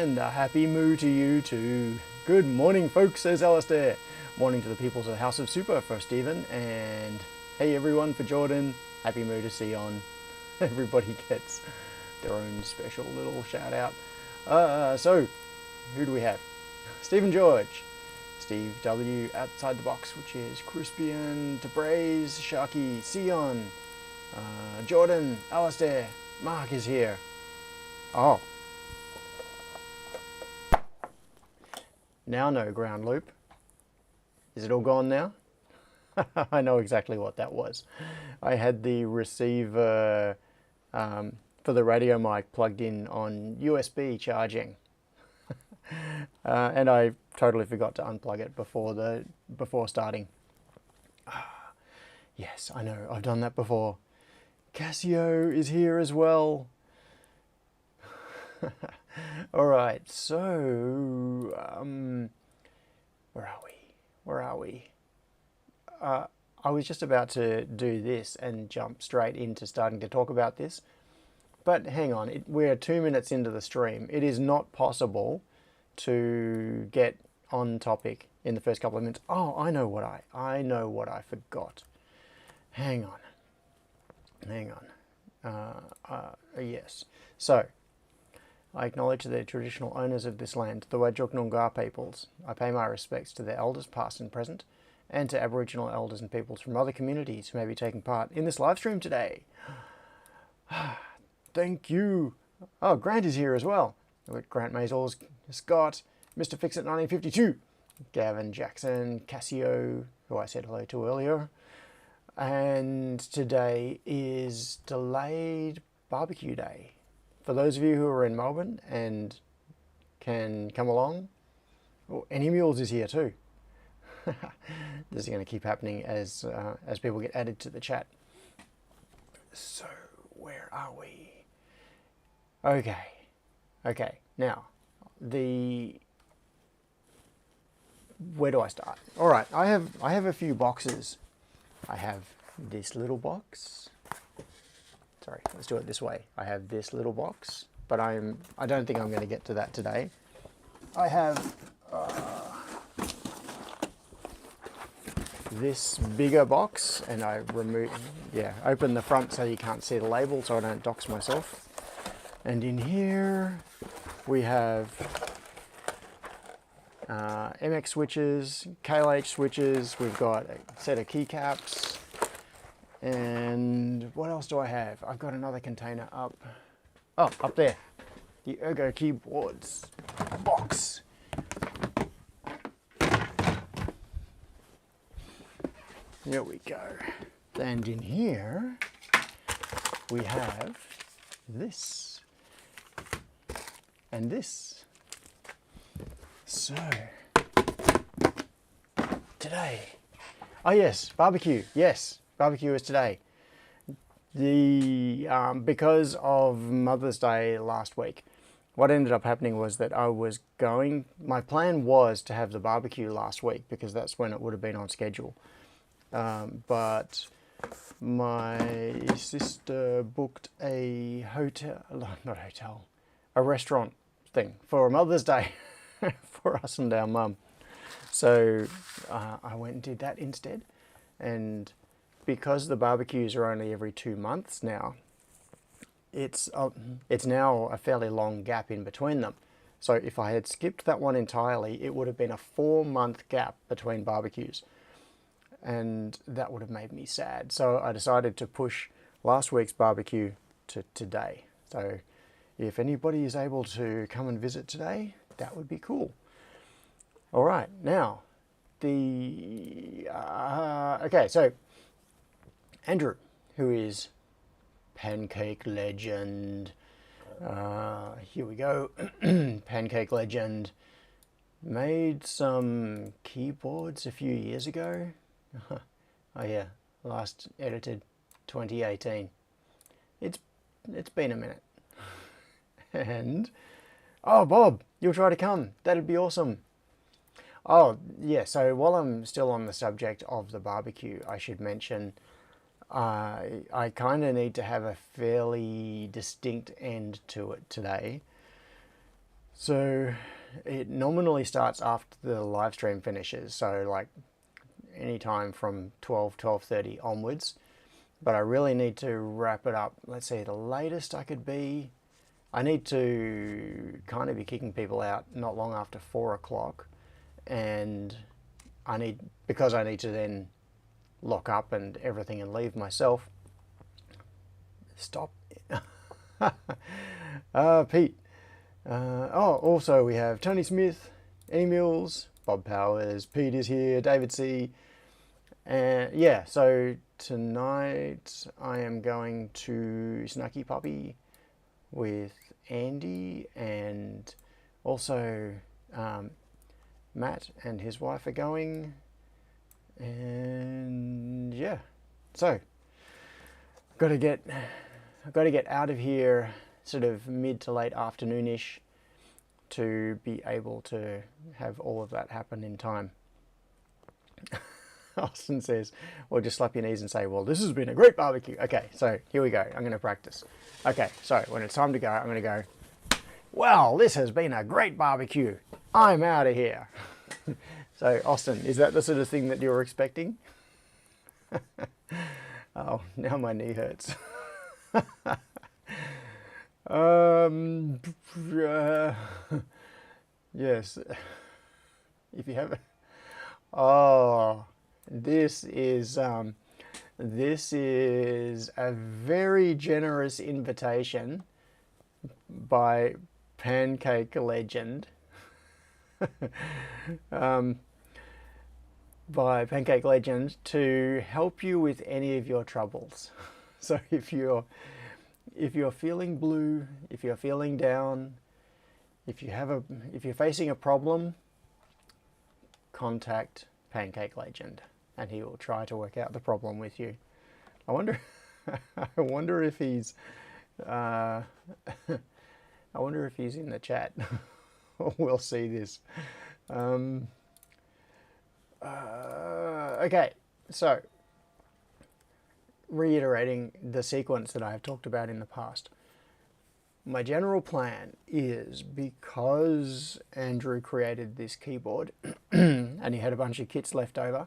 And a happy moo to you too. Good morning, folks, says Alistair. Morning to the peoples of the House of Super for Stephen. And hey everyone for Jordan. Happy moo to Sion. Everybody gets their own special little shout out. So, who do we have? Stephen George. Steve W. outside the box, which is Crispian, Tabraze, Sharky, Sion, Jordan, Alistair, Mark is here. Oh. Now no ground loop. Is it all gone now? I know exactly what that was. I had the receiver for the radio mic plugged in on USB charging. And I totally forgot to unplug it before starting. Yes, I know, I've done that before. Casio is here as well. All right, so where are we? I was just about to do this and jump straight into starting to talk about this, but hang on, we're 2 minutes into the stream. It is not possible to get on topic in the first couple of minutes. Oh, I know what I forgot. Hang on. Yes. So, I acknowledge the traditional owners of this land, the Whadjuk Noongar peoples. I pay my respects to their elders, past and present, and to Aboriginal elders and peoples from other communities who may be taking part in this live stream today. Thank you. Oh, Grant is here as well. Grant Maisels, Scott, Mr. Fixit 1952, Gavin Jackson, Casio, who I said hello to earlier. And today is delayed barbecue day. For those of you who are in Melbourne and can come along, oh, Any Mules is here too. This is going to keep happening as people get added to the chat. So, where are we? Okay. Now, where do I start? All right, I have a few boxes. I have this little box. Sorry, let's do it this way. I have this little box, but I don't think I'm going to get to that today. I have this bigger box, and I open the front so you can't see the label so I don't dox myself. And in here we have MX switches, KLH switches, we've got a set of keycaps, and what else do I have? I've got another container up there. The Ergo keyboards box. Here we go. And in here we have this and this. So today, oh yes, barbecue. Yes, barbecue is today. Because of Mother's Day last week, what ended up happening was that my plan was to have the barbecue last week because that's when it would have been on schedule. But my sister booked a restaurant thing for Mother's Day for us and our mum. So I went and did that instead. And because the barbecues are only every 2 months now, it's now a fairly long gap in between them. So if I had skipped that one entirely, it would have been a 4-month gap between barbecues. And that would have made me sad. So I decided to push last week's barbecue to today. So if anybody is able to come and visit today, that would be cool. All right, now okay, so Andrew, who is Pancake Legend, here we go, Pancake Legend, made some keyboards a few years ago. Oh yeah, last edited 2018. It's been a minute. And oh, Bob, you'll try to come. That'd be awesome. Oh yeah, so while I'm still on the subject of the barbecue, I should mention I kind of need to have a fairly distinct end to it today. So it nominally starts after the live stream finishes, so like anytime from 12:30 onwards. But I really need to wrap it up. Let's see, the latest I could be, I need to kind of be kicking people out not long after 4 o'clock, and because I need to then lock up and everything and leave myself. Stop. Pete. Also we have Tony Smith, Eddie Mills, Bob Powers, Pete is here, David C. And yeah, so tonight I am going to Snacky Puppy with Andy, and also Matt and his wife are going, and yeah, so I've got to get out of here sort of mid to late afternoonish to be able to have all of that happen in time. Austin says, well, just slap your knees and say, well, this has been a great barbecue. Okay, so here we go. I'm going to practice. Okay, so when it's time to go, I'm going to go, well, this has been a great barbecue. I'm out of here. So, Austin, is that the sort of thing that you're expecting? Oh, now my knee hurts. Yes. If you have, oh, this is a very generous invitation by Pancake Legend. By Pancake Legend to help you with any of your troubles. So if you're feeling blue, if you're feeling down, if you're facing a problem, contact Pancake Legend and he will try to work out the problem with you. I wonder if he's I wonder if he's in the chat. We'll see this. Okay, so reiterating the sequence that I have talked about in the past. My general plan is, because Andrew created this keyboard and he had a bunch of kits left over,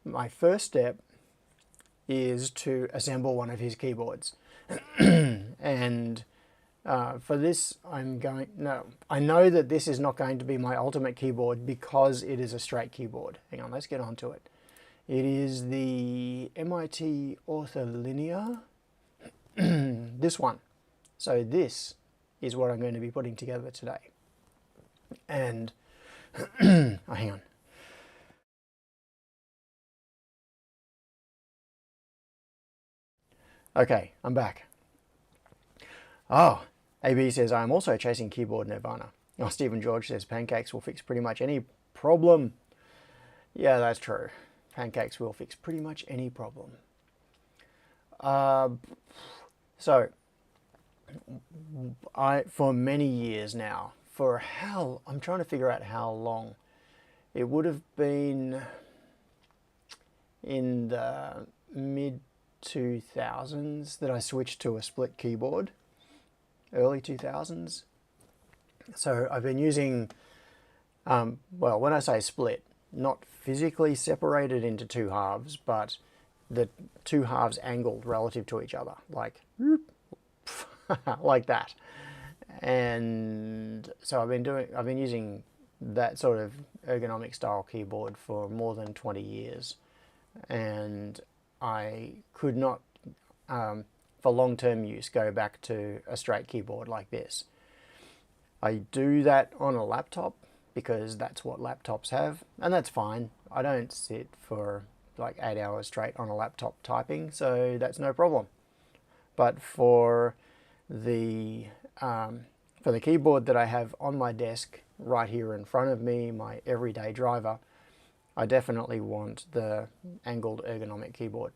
my first step is to assemble one of his keyboards. And for this, I know that this is not going to be my ultimate keyboard because it is a straight keyboard. Hang on, let's get on to it. It is the MIT Ortholinear. This one. So this is what I'm going to be putting together today. And, oh, hang on. Okay, I'm back. Oh, AB says, I'm also chasing keyboard nirvana. Oh, Stephen George says, pancakes will fix pretty much any problem. Yeah, that's true. Pancakes will fix pretty much any problem. So, for many years now, I'm trying to figure out how long. It would have been in the mid-2000s that I switched to a split keyboard. Early 2000s. So I've been using, well, when I say split, not physically separated into two halves, but the two halves angled relative to each other, like like that. And so I've been using that sort of ergonomic style keyboard for more than 20 years, and I could not, for long-term use, go back to a straight keyboard like this. I do that on a laptop because that's what laptops have, and that's fine. I don't sit for like 8 hours straight on a laptop typing, so that's no problem. But for the keyboard that I have on my desk right here in front of me, my everyday driver, I definitely want the angled ergonomic keyboard.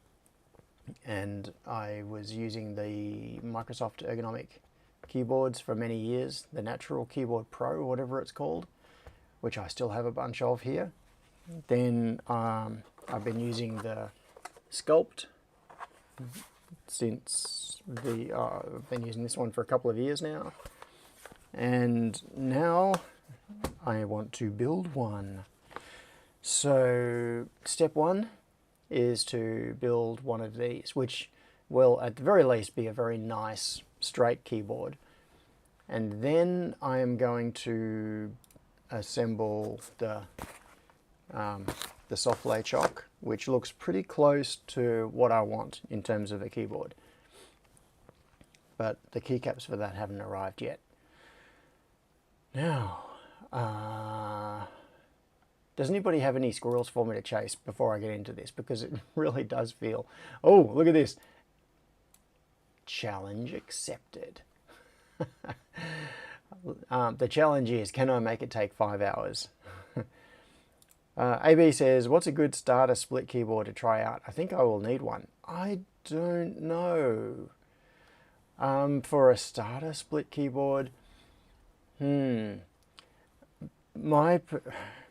And I was using the Microsoft ergonomic keyboards for many years, the Natural Keyboard Pro, or whatever it's called, which I still have a bunch of here. Then I've been using the Sculpt since I've been using this one for a couple of years now. And now I want to build one. So step one is to build one of these, which will at the very least be a very nice straight keyboard. And then I am going to assemble the soft lay chock, which looks pretty close to what I want in terms of a keyboard. But the keycaps for that haven't arrived yet. Now, does anybody have any squirrels for me to chase before I get into this? Because it really does feel... Oh, look at this. Challenge accepted. The challenge is, can I make it take 5 hours? AB says, what's a good starter split keyboard to try out? I think I will need one. I don't know. For a starter split keyboard,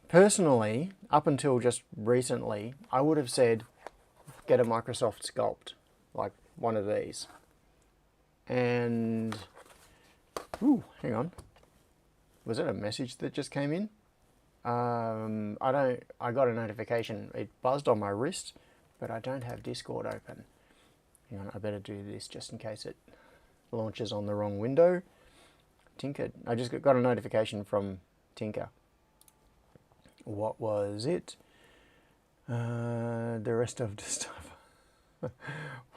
personally, up until just recently, I would have said, get a Microsoft Sculpt, like one of these. And, ooh, hang on. Was it a message that just came in? I got a notification. It buzzed on my wrist, but I don't have Discord open. Hang on, I better do this just in case it launches on the wrong window. Tinker, I just got a notification from Tinker. What was it? The rest of the stuff.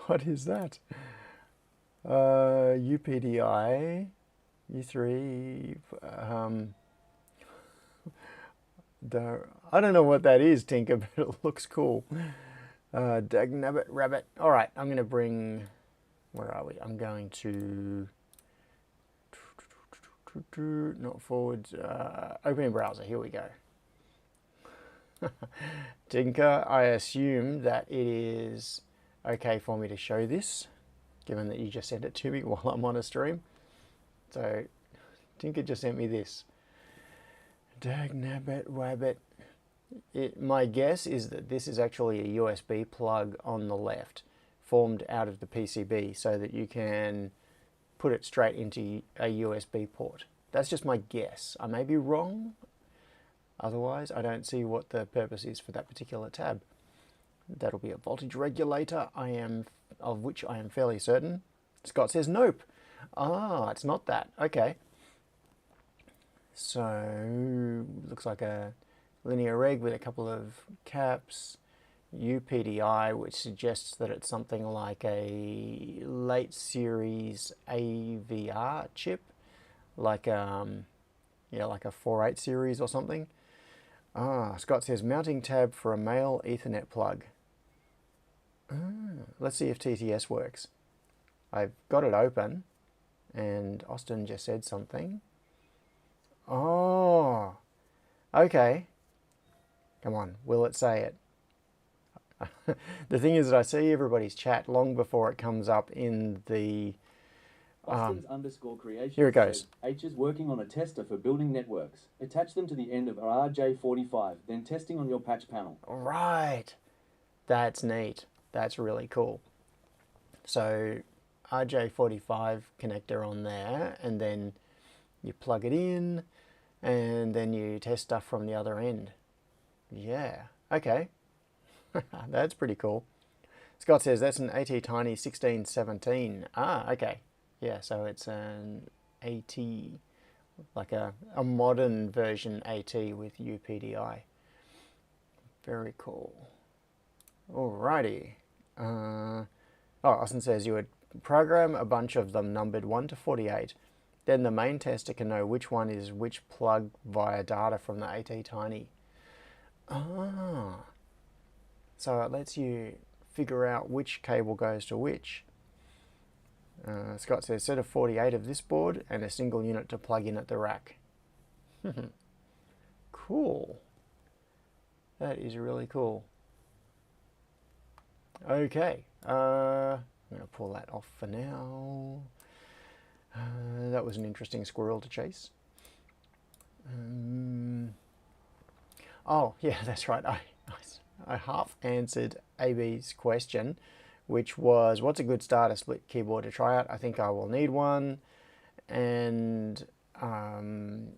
What is that? UPDI, U3, I don't know what that is, Tinker, but it looks cool. Dagnabbit rabbit. All right, I'm going to bring... Where are we? I'm going to... Not forward. Open in browser. Here we go. Tinker, I assume that it is okay for me to show this, given that you just sent it to me while I'm on a stream. So, Tinker just sent me this. Dagnabbit rabbit. My guess is that this is actually a USB plug on the left, formed out of the PCB, so that you can put it straight into a USB port. That's just my guess. I may be wrong. Otherwise, I don't see what the purpose is for that particular tab. That'll be a voltage regulator, of which I am fairly certain. Scott says nope. Ah, it's not that. Okay. So, looks like a linear reg with a couple of caps. UPDI, which suggests that it's something like a late series AVR chip, like like a 48 series or something. Ah, Scott says mounting tab for a male Ethernet plug. Let's see if TTS works. I've got it open, and Austin just said something. Oh, okay. Come on, will it say it? The thing is that I see everybody's chat long before it comes up in the... Austin's_creation. Here it goes. H is working on a tester for building networks. Attach them to the end of RJ45, then testing on your patch panel. Right. That's neat. That's really cool. So RJ45 connector on there, and then you plug it in, and then you test stuff from the other end. Yeah. Okay. That's pretty cool. Scott says that's an AT Tiny 1617. Ah, okay. Yeah, so it's an AT, like a modern version AT with UPDI. Very cool. Alrighty. Austin says you would program a bunch of them numbered 1 to 48. Then the main tester can know which one is which plug via data from the AT Tiny. Ah. So it lets you figure out which cable goes to which. Scott says set of 48 of this board and a single unit to plug in at the rack. Cool. That is really cool. Okay. I'm going to pull that off for now. That was an interesting squirrel to chase. Oh, yeah, that's right. I half answered AB's question, which was, what's a good starter split keyboard to try out? I think I will need one. And and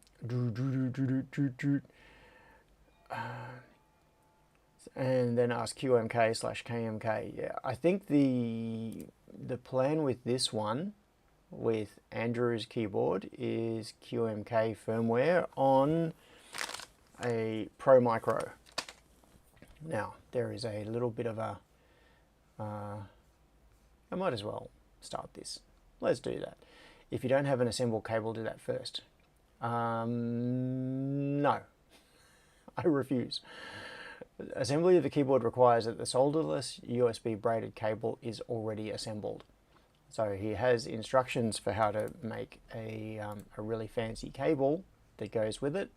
then ask QMK/KMK. Yeah, I think the plan with this one, with Andrew's keyboard, is QMK firmware on a Pro Micro. Now, there is a little bit of a... I might as well start this. Let's do that. If you don't have an assembled cable, do that first. No, I refuse. Assembly of the keyboard requires that the solderless USB braided cable is already assembled. So he has instructions for how to make a really fancy cable that goes with it,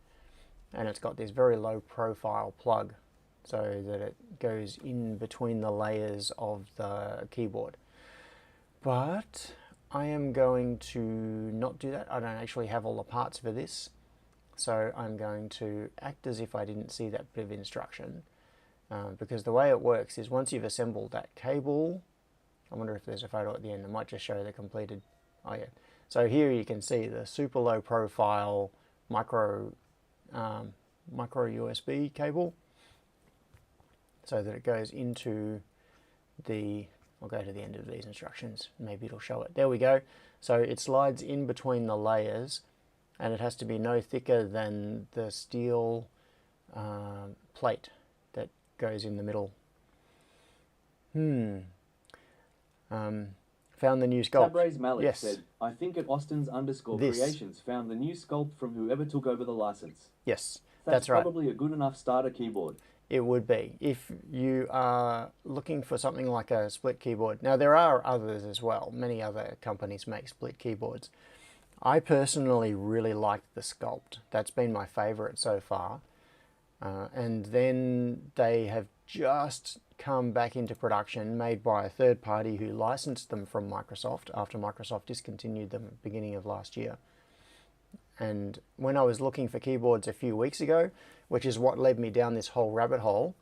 and it's got this very low profile plug so that it goes in between the layers of the keyboard. But I am going to not do that. I don't actually have all the parts for this, so I'm going to act as if I didn't see that bit of instruction, because the way it works is once you've assembled that cable, I wonder if there's a photo at the end. I might just show the completed. Oh yeah. So here you can see the super low profile micro USB cable, so that it goes into the... I'll go to the end of these instructions. Maybe it'll show it. There we go. So it slides in between the layers, and it has to be no thicker than the steel plate that goes in the middle. Found the new sculpt. Tabray's Malik Yes. said, I think at Austin's This. _creations found the new sculpt from whoever took over the license. Yes, That's right. probably a good enough starter keyboard. It would be. If you are looking for something like a split keyboard. Now there are others as well. Many other companies make split keyboards. I personally really like the Sculpt. That's been my favorite so far. And then they have just come back into production, made by a third party who licensed them from Microsoft after Microsoft discontinued them at the beginning of last year. And when I was looking for keyboards a few weeks ago, which is what led me down this whole rabbit hole,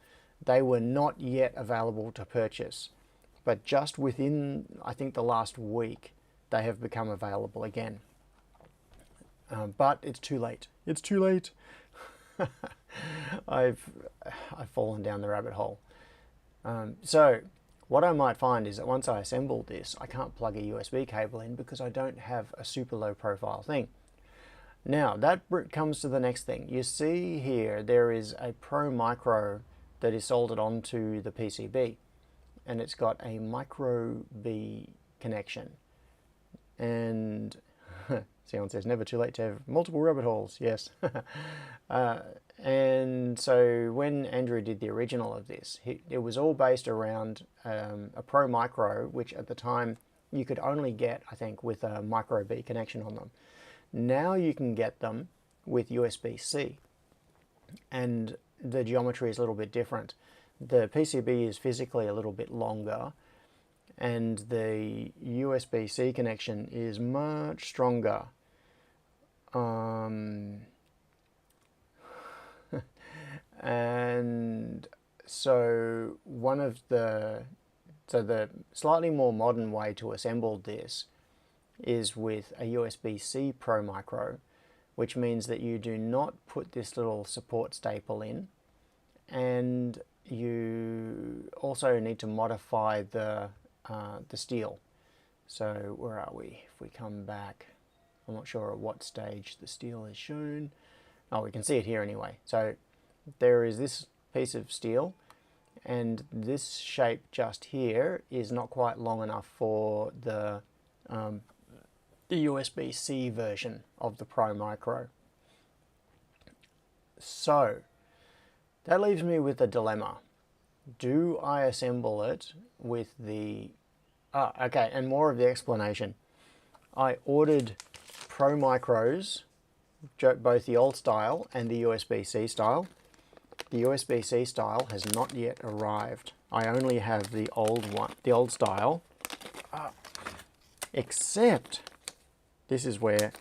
they were not yet available to purchase. But just within, I think, the last week, they have become available again. But it's too late. It's too late. I've fallen down the rabbit hole. So what I might find is that once I assemble this, I can't plug a USB cable in because I don't have a super low profile thing. Now that comes to the next thing. You see here there is a Pro Micro that is soldered onto the PCB, and it's got a micro B connection. And Sion says, never too late to have multiple rabbit holes. Yes. And so when Andrew did the original of this, it was all based around a Pro Micro, which at the time you could only get, I think, with a micro B connection on them. Now you can get them with USB-C, and the geometry is a little bit different. The PCB is physically a little bit longer, and the USB-C connection is much stronger. And so the slightly more modern way to assemble this is with a USB-C Pro Micro, which means that you do not put this little support staple in, and you also need to modify the steel. So where are we? If we come back, I'm not sure at what stage the steel is shown. Oh, we can see it here anyway. So there is this piece of steel, and this shape just here is not quite long enough for the USB-C version of the Pro Micro. So that leaves me with a dilemma. Do I assemble it with the... okay, and more of the explanation. I ordered Pro Micros, both the old style and the USB-C style. The USB-C style has not yet arrived. I only have the old one, the old style, except this is where,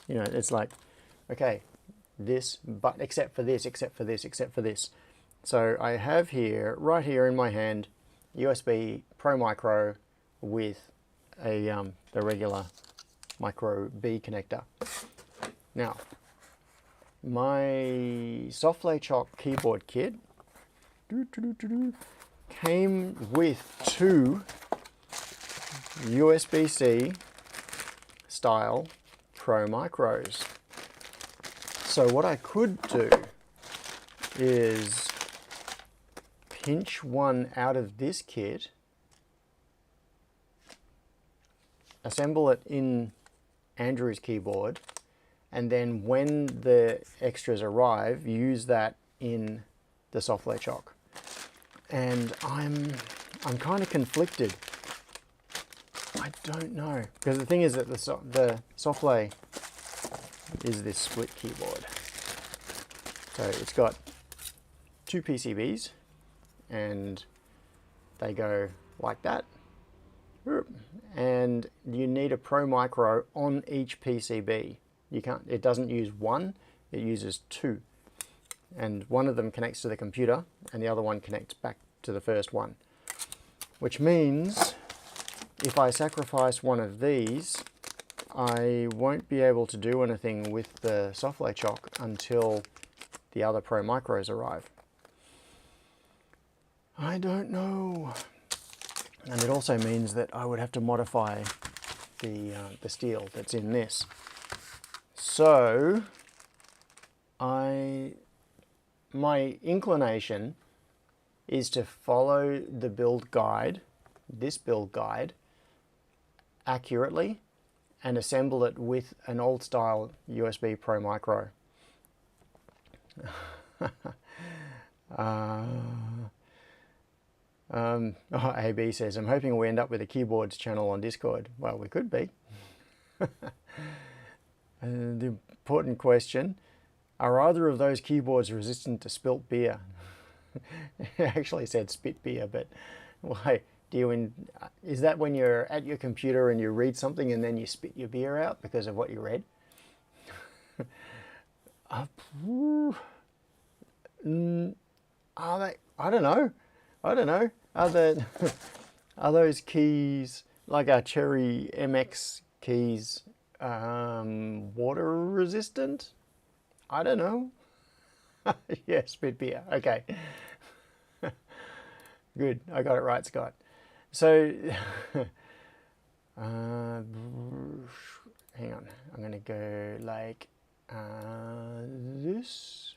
you know, it's like, okay, this, but except for this, except for this, except for this. So I have here, right here in my hand, USB Pro Micro with a the regular micro B connector. Now, my Softplay Chalk keyboard kit came with two USB-C style Pro Micros. So what I could do is pinch one out of this kit, assemble it in Andrew's keyboard, and then when the extras arrive, use that in the Softplay Chalk. And I'm kind of conflicted. I don't know, because the thing is that the Softplay is this split keyboard. So it's got two PCBs, and they go like that. And you need a Pro Micro on each PCB. You can't, it doesn't use one, it uses two. And one of them connects to the computer and the other one connects back to the first one. Which means if I sacrifice one of these, I won't be able to do anything with the Softplay Chalk until the other Pro Micros arrive. I don't know. And it also means that I would have to modify the steel that's in this. So, my inclination is to follow the build guide, this build guide, accurately and assemble it with an old style USB Pro Micro. AB says, I'm hoping we end up with a keyboards channel on Discord. Well, we could be. The important question, are either of those keyboards resistant to spilt beer? It actually said spit beer, but why? Is that when you're at your computer and you read something and then you spit your beer out because of what you read? Are they? I don't know. Are those keys, like our Cherry MX keys, water resistant? I don't know. Yeah, spit beer. Okay. Good. I got it right, Scott. So, hang on. I'm going to go like this.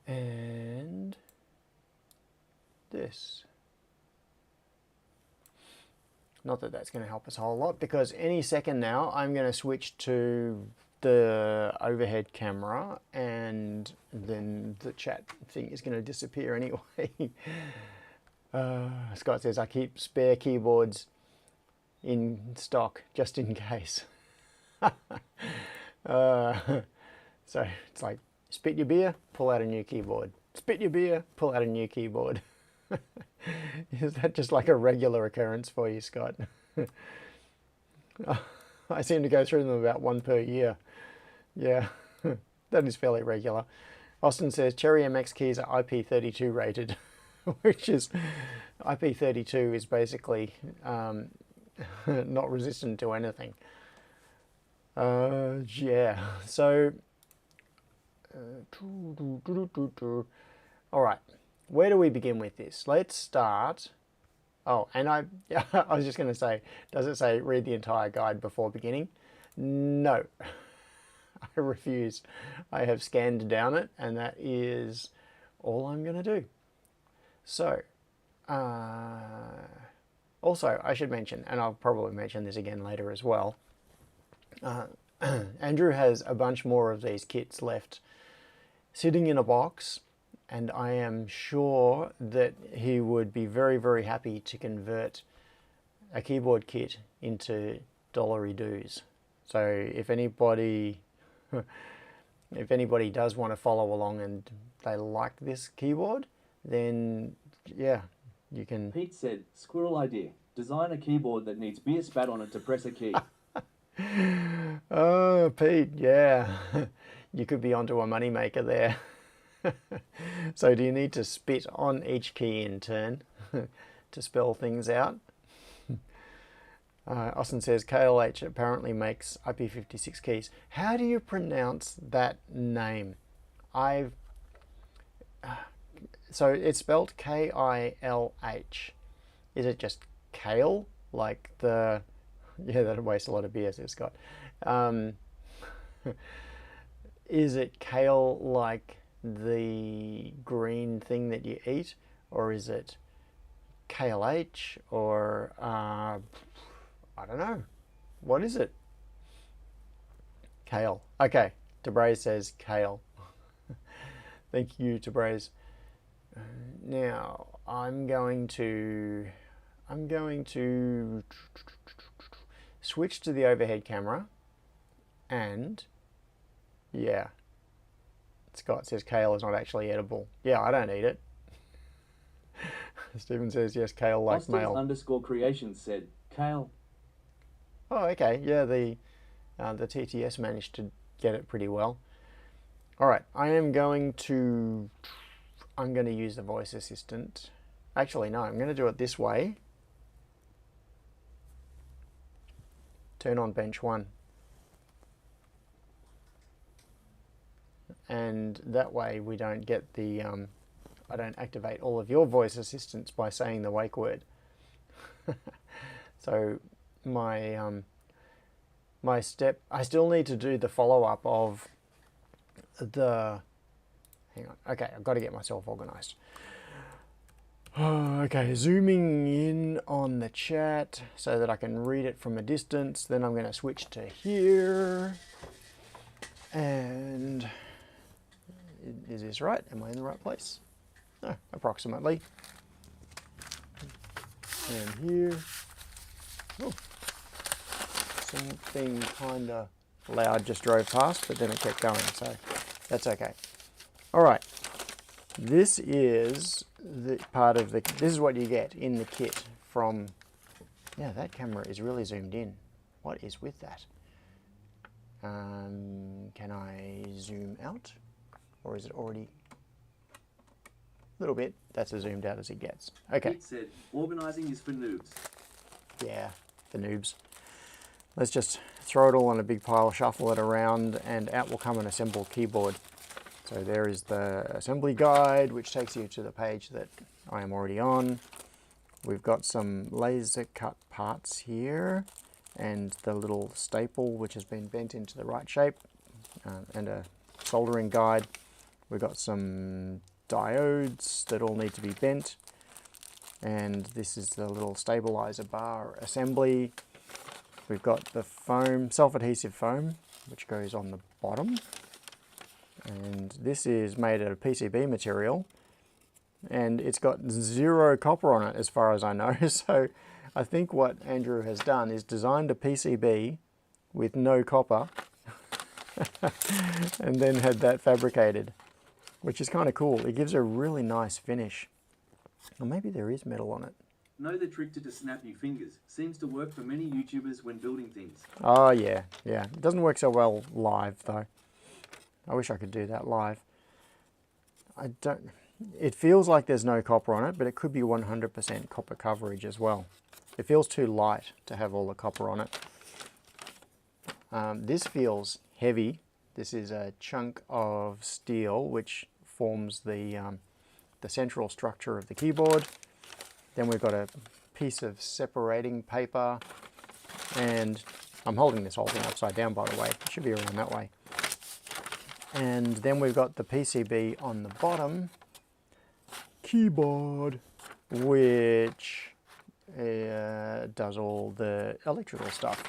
And this. Not that that's going to help us a whole lot, because any second now I'm going to switch to the overhead camera and then the chat thing is going to disappear anyway. Scott says, I keep spare keyboards in stock just in case. So it's like, spit your beer, pull out a new keyboard. Spit your beer, pull out a new keyboard. Is that just like a regular occurrence for you, Scott? I seem to go through them about one per year. Yeah, that is fairly regular. Austin says Cherry MX keys are IP32 rated, which is, IP32 is basically not resistant to anything. Yeah, so, all right, where do we begin with this? Let's start. Oh, and I was just going to say, does it say read the entire guide before beginning? No, I refuse. I have scanned down it, and that is all I'm going to do. So, also, I should mention, and I'll probably mention this again later as well, Andrew has a bunch more of these kits left sitting in a box, and I am sure that he would be very, very happy to convert a keyboard kit into dollary dues. So if anybody does want to follow along and they like this keyboard, then yeah, you can. Pete said, squirrel idea. Design a keyboard that needs beer spat on it to press a key. Oh, Pete, yeah. You could be onto a moneymaker there. So do you need to spit on each key in turn to spell things out? Austin says KLH apparently makes IP56 keys. How do you pronounce that name? So it's spelled K-I-L-H. Is it just kale? Like the... Yeah, that'd waste a lot of beer, says Scott. Is it kale like the green thing that you eat? Or is it KLH? Or... I don't know. What is it? Kale. Okay. Debray says kale. Thank you, Debray. Now I'm going to switch to the overhead camera, and yeah, Scott says kale is not actually edible. Yeah, I don't eat it. Stephen says yes, kale like Austin male. _creations said kale. Oh, okay. Yeah, the TTS managed to get it pretty well. All right, I'm going to use the voice assistant. Actually, no, I'm going to do it this way. Turn on bench 1. And that way we don't get the, I don't activate all of your voice assistants by saying the wake word. So my step, I still need to do the follow-up of the, hang on, okay, I've got to get myself organized. Okay, zooming in on the chat so that I can read it from a distance. Then I'm going to switch to here. And is this right? Am I in the right place? No, approximately. And here. Oh, something kind of loud just drove past, but then it kept going, so that's okay. All right. This is the part of the, this is what you get in the kit from, yeah, that camera is really zoomed in. What is with that? Can I zoom out? Or is it already, a little bit, that's as zoomed out as it gets. Okay. It said, organizing is for noobs. Yeah, for noobs. Let's just throw it all in a big pile, shuffle it around, and out will come an assembled keyboard. So there is the assembly guide, which takes you to the page that I am already on. We've got some laser cut parts here, and the little staple, which has been bent into the right shape, and a soldering guide. We've got some diodes that all need to be bent, and this is the little stabilizer bar assembly. We've got the foam, self-adhesive foam, which goes on the bottom. And this is made out of PCB material, and it's got 0 copper on it as far as I know. So I think what Andrew has done is designed a PCB with no copper and then had that fabricated, which is kind of cool. It gives a really nice finish. Or maybe there is metal on it. Know the trick to snap your fingers. Seems to work for many YouTubers when building things. Oh yeah, yeah. It doesn't work so well live though. I wish I could do that live. I don't, it feels like there's no copper on it, but it could be 100% copper coverage as well. It feels too light to have all the copper on it. This feels heavy. This is a chunk of steel which forms the central structure of the keyboard. Then we've got a piece of separating paper, and I'm holding this whole thing upside down, by the way. It should be around that way. And then we've got the PCB on the bottom, keyboard, which does all the electrical stuff.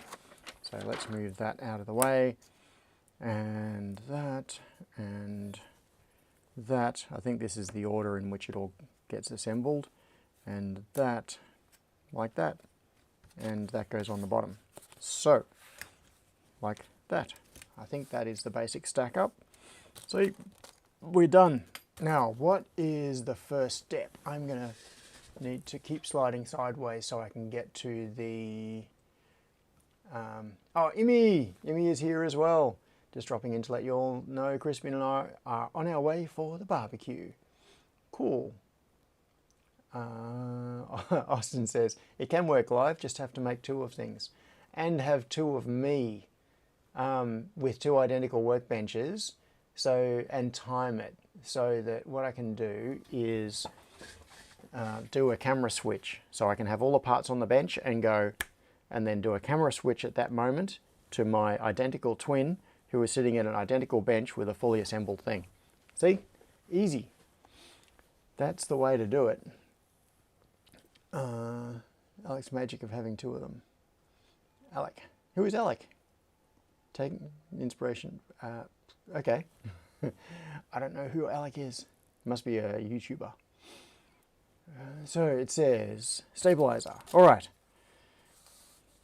So let's move that out of the way, and that, and that. I think this is the order in which it all gets assembled, and that, like that, and that goes on the bottom. So, like that. I think that is the basic stack up. So we're done. Now, what is the first step? I'm going to need to keep sliding sideways so I can get to the... oh, Imi! Imi is here as well. Just dropping in to let you all know Crispin and I are on our way for the barbecue. Cool. Austin says, it can work live, just have to make two of things. And have two of me with two identical workbenches, so, and time it. So that what I can do is do a camera switch. So I can have all the parts on the bench and go, and then do a camera switch at that moment to my identical twin who is sitting at an identical bench with a fully assembled thing. See? Easy. That's the way to do it. Alec's magic of having two of them. Alec. Who is Alec? Taking inspiration. Okay. I don't know who Alec is. Must be a YouTuber. So it says stabilizer. All right.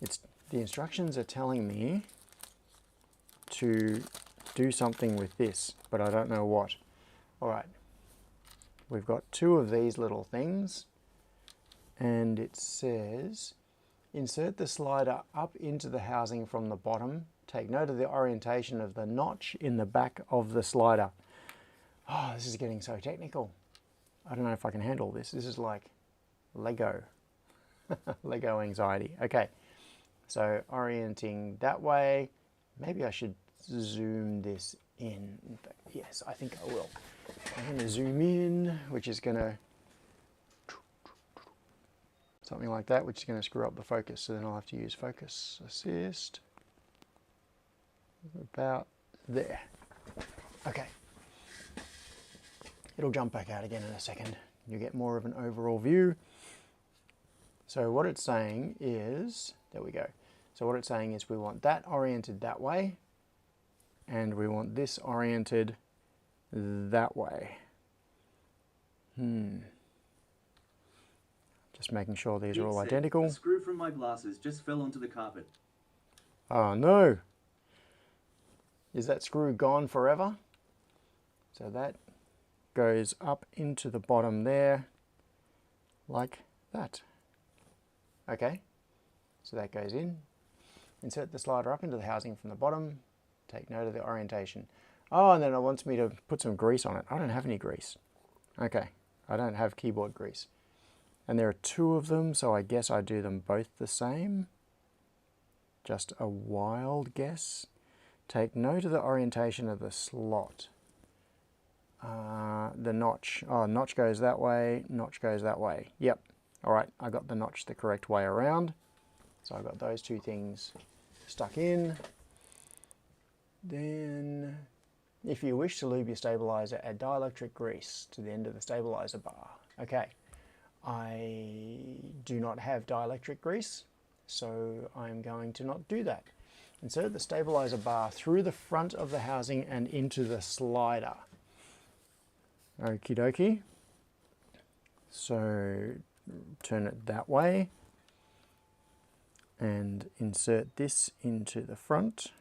The instructions are telling me to do something with this, but I don't know what. All right. We've got two of these little things, and it says insert the slider up into the housing from the bottom. Take note of the orientation of the notch in the back of the slider. Oh, this is getting so technical. I don't know if I can handle this. This is like Lego. Lego anxiety. Okay, so orienting that way. Maybe I should zoom this in. In fact, yes, I think I will. I'm going to zoom in, which is going to something like that, which is going to screw up the focus. So then I'll have to use focus assist. About there. Okay. It'll jump back out again in a second. You get more of an overall view. So what it's saying is, there we go. So what it's saying is we want that oriented that way, and we want this oriented that way. Just making sure these are all identical. A screw from my glasses just fell onto the carpet. Oh no! Is that screw gone forever? So that goes up into the bottom there, like that. Okay, so that goes in. Insert the slider up into the housing from the bottom. Take note of the orientation. Oh, and then it wants me to put some grease on it. I don't have any grease. Okay, I don't have keyboard grease. And there are two of them, so I guess I do them both the same. Just a wild guess. Take note of the orientation of the slot. The notch. Oh, notch goes that way, notch goes that way. Yep. All right, I got the notch the correct way around. So I got those two things stuck in. Then, if you wish to lube your stabilizer, add dielectric grease to the end of the stabilizer bar. Okay, I do not have dielectric grease, so I'm going to not do that. Insert the stabilizer bar through the front of the housing and into the slider. Okie dokie. So turn it that way and insert this into the front.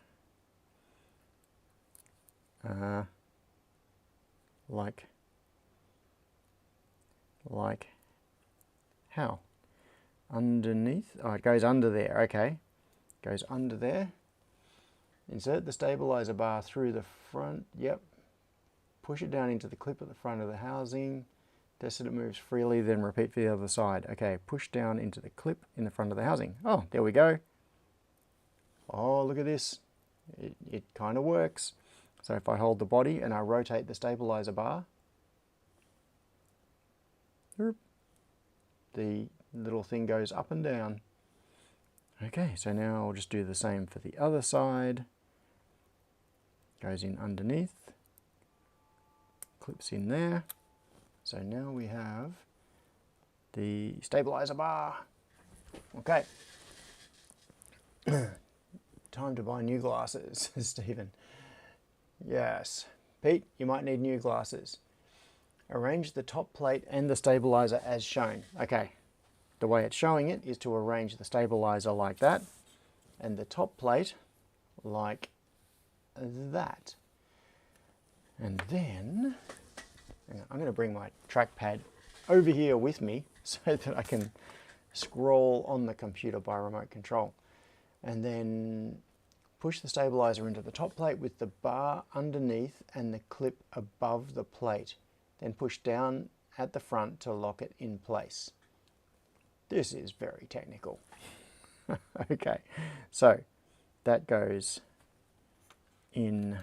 Like how? Underneath? Oh, it goes under there. Okay. Goes under there. Insert the stabilizer bar through the front. Yep. Push it down into the clip at the front of the housing. Test that it moves freely, then repeat for the other side. Okay, push down into the clip in the front of the housing. Oh, there we go. Oh, look at this. It kind of works. So if I hold the body and I rotate the stabilizer bar, the little thing goes up and down. Okay, so now I'll just do the same for the other side. Goes in underneath, clips in there. So now we have the stabilizer bar. Okay. Time to buy new glasses, Stephen. Yes. Pete, you might need new glasses. Arrange the top plate and the stabilizer as shown. Okay. The way it's showing it is to arrange the stabilizer like that and the top plate like that. And then I'm going to bring my trackpad over here with me so that I can scroll on the computer by remote control. And then push the stabilizer into the top plate with the bar underneath and the clip above the plate. Then push down at the front to lock it in place. This is very technical. Okay, so that goes in,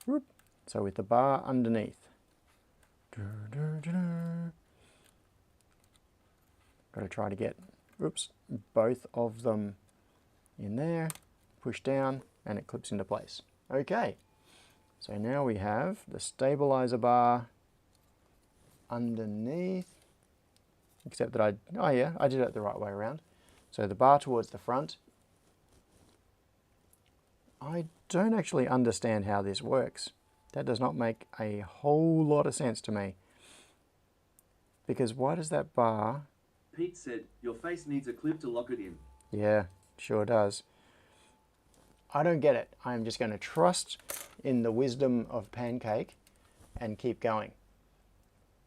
whoop, so with the bar underneath. Got to try to get, oops, both of them in there, push down, and it clips into place. Okay, so now we have the stabilizer bar underneath, except that I did it the right way around. So the bar towards the front. I don't actually understand how this works. That does not make a whole lot of sense to me. Because why does that bar... Pete said, your face needs a clip to lock it in. Yeah, sure does. I don't get it. I'm just going to trust in the wisdom of Pancake and keep going.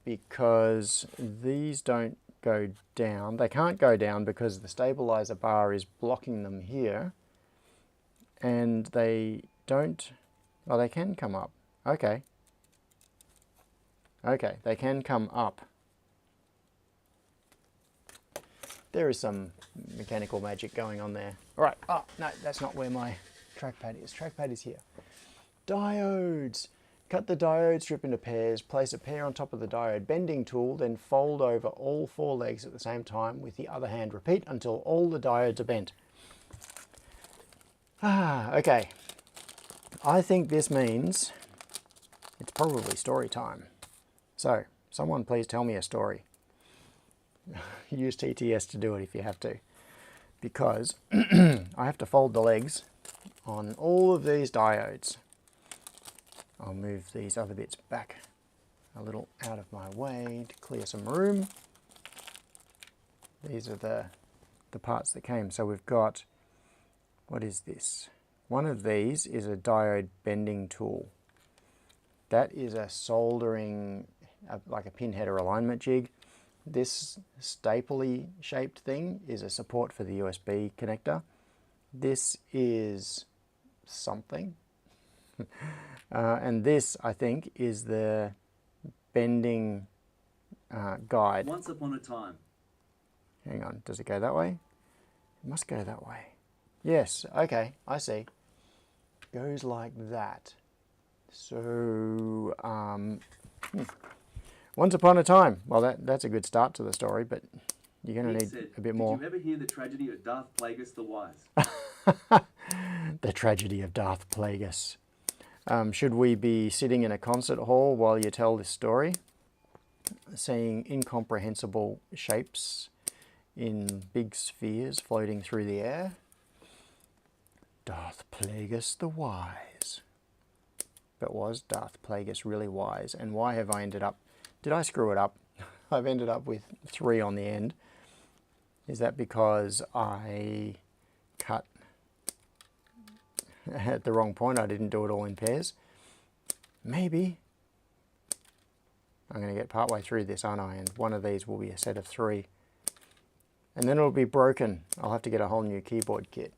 Because these don't go down. They can't go down because the stabilizer bar is blocking them here. And they don't... Well, they can come up. Okay. Okay, they can come up. There is some mechanical magic going on there. All right. Oh, no, that's not where my trackpad is. Trackpad is here. Diodes. Cut the diode strip into pairs, place a pair on top of the diode bending tool, then fold over all 4 legs at the same time with the other hand. Repeat until all the diodes are bent. Okay. I think this means it's probably story time. So, someone please tell me a story. Use TTS to do it if you have to. Because I have to fold the legs on all of these diodes. I'll move these other bits back a little out of my way to clear some room. These are the parts that came. So we've got, what is this? One of these is a diode bending tool. That is a soldering, like a pin header alignment jig. This stapley shaped thing is a support for the USB connector. This is something. And this, I think, is the bending guide. Once upon a time. Hang on, does it go that way? It must go that way. Yes, okay, I see. Goes like that. So, once upon a time. Well, that's a good start to the story, but you're going to need a bit more. Did you ever hear the tragedy of Darth Plagueis the Wise? The tragedy of Darth Plagueis. Should we be sitting in a concert hall while you tell this story, seeing incomprehensible shapes in big spheres floating through the air? Darth Plagueis the Wise. But was Darth Plagueis really wise? And why have I ended up... Did I screw it up? I've ended up with 3 on the end. Is that because I cut at the wrong point? I didn't do it all in pairs? Maybe. I'm going to get partway through this, aren't I? And one of these will be a set of 3. And then it'll be broken. I'll have to get a whole new keyboard kit.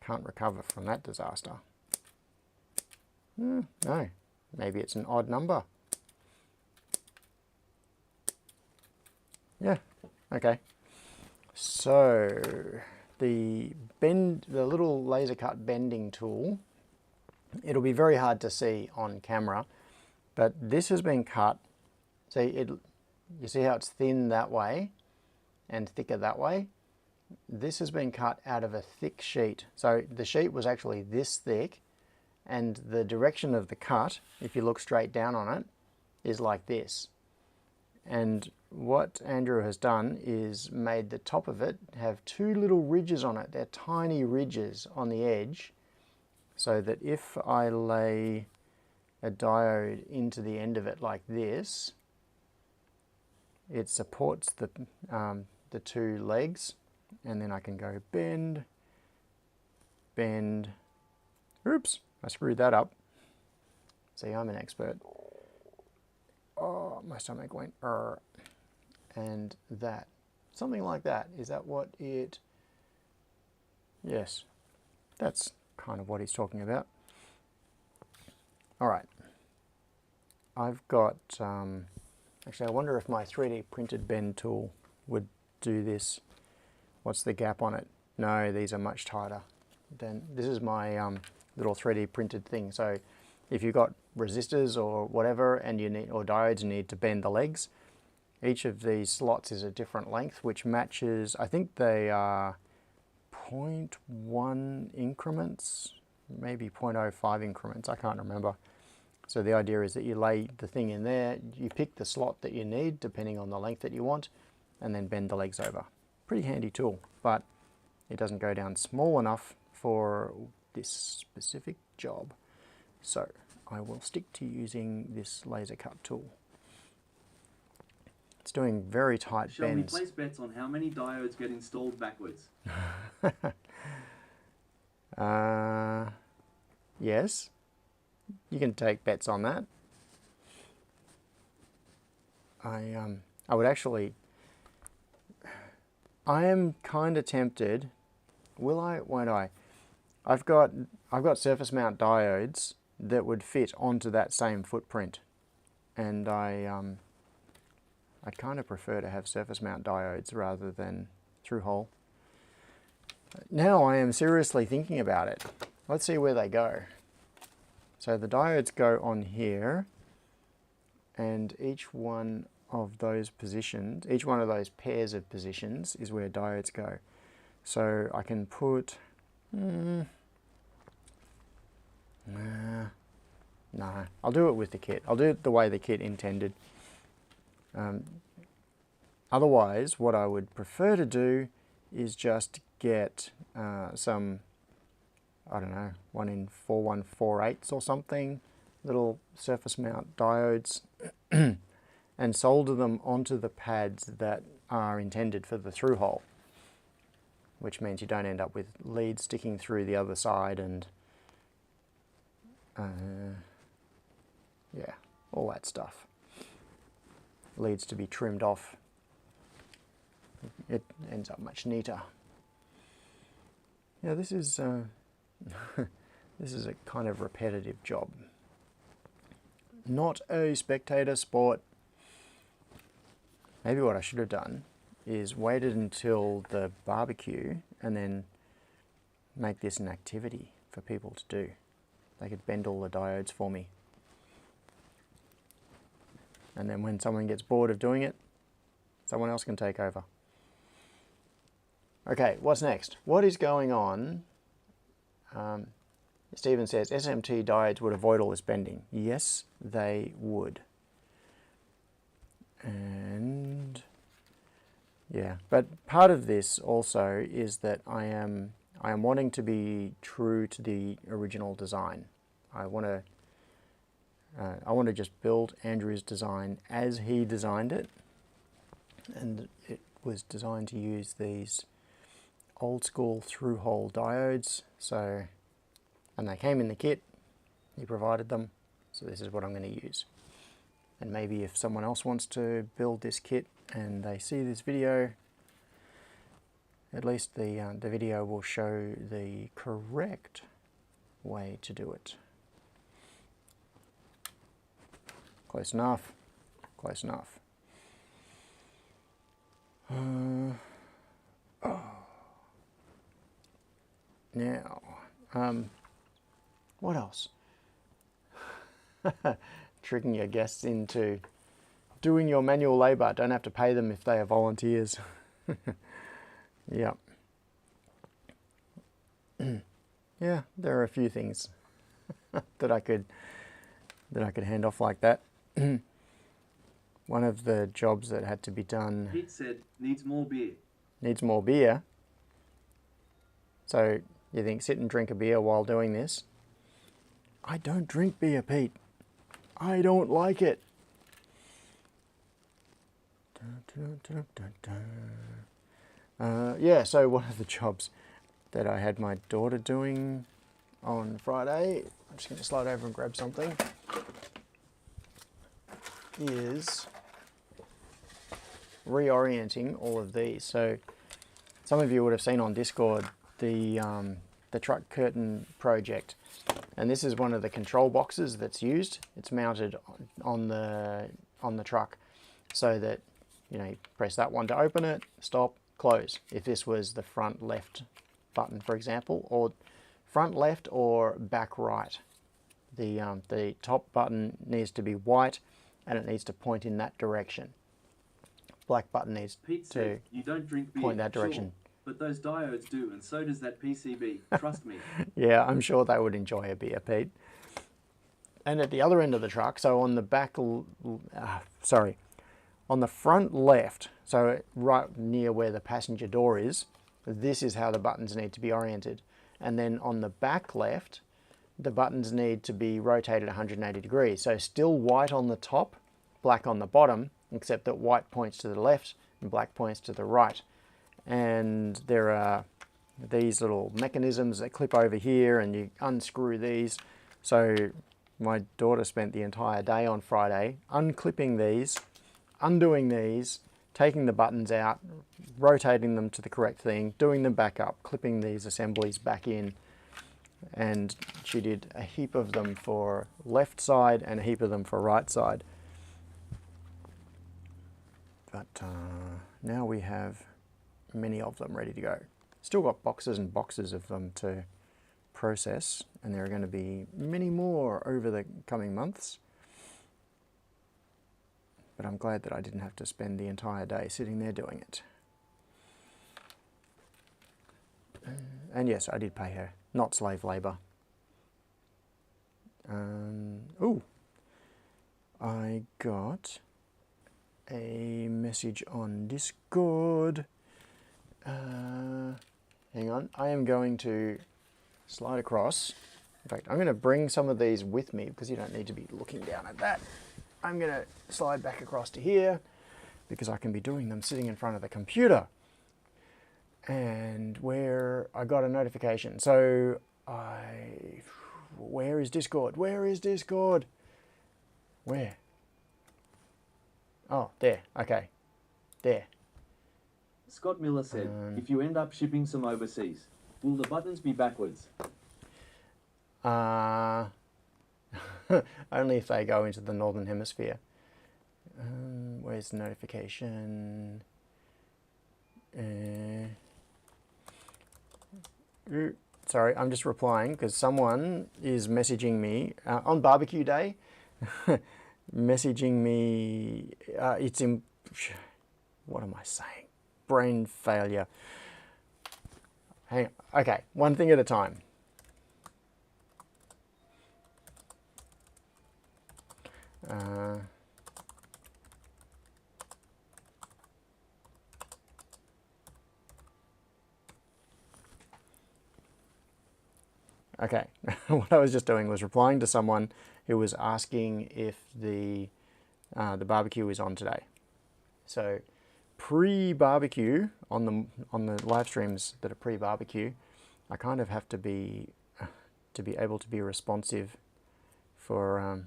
Can't recover from that disaster. No, maybe it's an odd number. Yeah, okay. So the little laser cut bending tool, it'll be very hard to see on camera, but this has been cut. See, you see how it's thin that way and thicker that way? This has been cut out of a thick sheet. So the sheet was actually this thick, and the direction of the cut, if you look straight down on it, is like this. And what Andrew has done is made the top of it have 2 little ridges on it. They're tiny ridges on the edge, so that if I lay a diode into the end of it like this, it supports the 2 legs, and then I can go bend, bend. Oops, I screwed that up. See, I'm an expert. Oh, my stomach went, and that. Something like that. Is that what it... Yes, that's kind of what he's talking about. All right. I've got, actually I wonder if my 3D printed bend tool would do this. What's the gap on it? No, these are much tighter. Then this is my little 3D printed thing. So if you've got resistors or whatever and you need, or diodes, you need to bend the legs, each of these slots is a different length, which matches, I think they are 0.1 increments, maybe 0.05 increments, I can't remember. So the idea is that you lay the thing in there, you pick the slot that you need depending on the length that you want, and then bend the legs over. Pretty handy tool, but it doesn't go down small enough for this specific job. So I will stick to using this laser cut tool. It's doing very tight Shall we bends. place bets on how many diodes get installed backwards? Yes, you can take bets on that. I would actually, I am kind of tempted. Will I? Won't I? I've got surface mount diodes that would fit onto that same footprint, and I'd kind of prefer to have surface mount diodes rather than through hole. Now I am seriously thinking about it. Let's see where they go. So the diodes go on here, and each one of those positions, each one of those pairs of positions is where diodes go. So I can put, nah, I'll do it with the kit. I'll do it the way the kit intended. Otherwise, what I would prefer to do is just get some, I don't know, 1 in 4148s or something, little surface mount diodes, and solder them onto the pads that are intended for the through hole, which means you don't end up with leads sticking through the other side and yeah, all that stuff. Leads to be trimmed off. It ends up much neater. Yeah, this is this is a kind of repetitive job. Not a spectator sport. Maybe what I should have done is waited until the barbecue and then make this an activity for people to do. They could bend all the diodes for me. And then when someone gets bored of doing it, someone else can take over. Okay, what's next? What is going on? Stephen says, SMT diodes would avoid all this bending. Yes, they would. And yeah, but part of this also is that I am wanting to be true to the original design. I want to just build Andrew's design as he designed it, and it was designed to use these old school through hole diodes. So, and they came in the kit, he provided them, so this is what I'm going to use. And maybe if someone else wants to build this kit and they see this video, at least the video will show the correct way to do it. Close enough, close enough. Now, what else? Tricking your guests into doing your manual labour. Don't have to pay them if they are volunteers. Yeah. Yeah, there are a few things that I could hand off like that. One of the jobs that had to be done. Pete said, needs more beer. Needs more beer. So you think sit and drink a beer while doing this? I don't drink beer, Pete. I don't like it. Yeah, so one of the jobs that I had my daughter doing on Friday, I'm just going to slide over and grab something, is reorienting all of these. So some of you would have seen on Discord the truck curtain project. And this is one of the control boxes that's used. It's mounted on the truck so that, you know, you press that one to open it, stop, close. If this was the front left button, for example, or front left or back right. The top button needs to be white and it needs to point in that direction. Black button needs Pete to said, you don't drink beer, point that direction. Sure, but those diodes do, and so does that PCB. Trust me. Yeah, I'm sure they would enjoy a beer, Pete. And at the other end of the truck, so on the back, on the front left, so right near where the passenger door is, this is how the buttons need to be oriented. And then on the back left, the buttons need to be rotated 180 degrees. So still white on the top, black on the bottom, except that white points to the left and black points to the right. And there are these little mechanisms that clip over here and you unscrew these. So my daughter spent the entire day on Friday unclipping these, undoing these, taking the buttons out, rotating them to the correct thing, doing them back up, clipping these assemblies back in. And she did a heap of them for left side and a heap of them for right side. But now we have many of them ready to go. Still got boxes and boxes of them to process, and there are going to be many more over the coming months. But I'm glad that I didn't have to spend the entire day sitting there doing it. And yes, I did pay her, not slave labour. Oh, I got a message on Discord. Hang on, I am going to slide across. In fact, I'm going to bring some of these with me because you don't need to be looking down at that. I'm going to slide back across to here because I can be doing them sitting in front of the computer. And where I got a notification. So where is Discord? Where is Discord? Where? Oh, there. Okay. There. Scott Miller said, if you end up shipping some overseas, will the buttons be backwards? Only if they go into the Northern Hemisphere. Where's the notification? Sorry, I'm just replying because someone is messaging me on barbecue day. Messaging me, what am I saying? Brain failure. Hang on. Okay, one thing at a time. Okay, what I was just doing was replying to someone who was asking if the barbecue is on today. So pre-barbecue on the live streams that are pre-barbecue, I kind of have to be able to be responsive for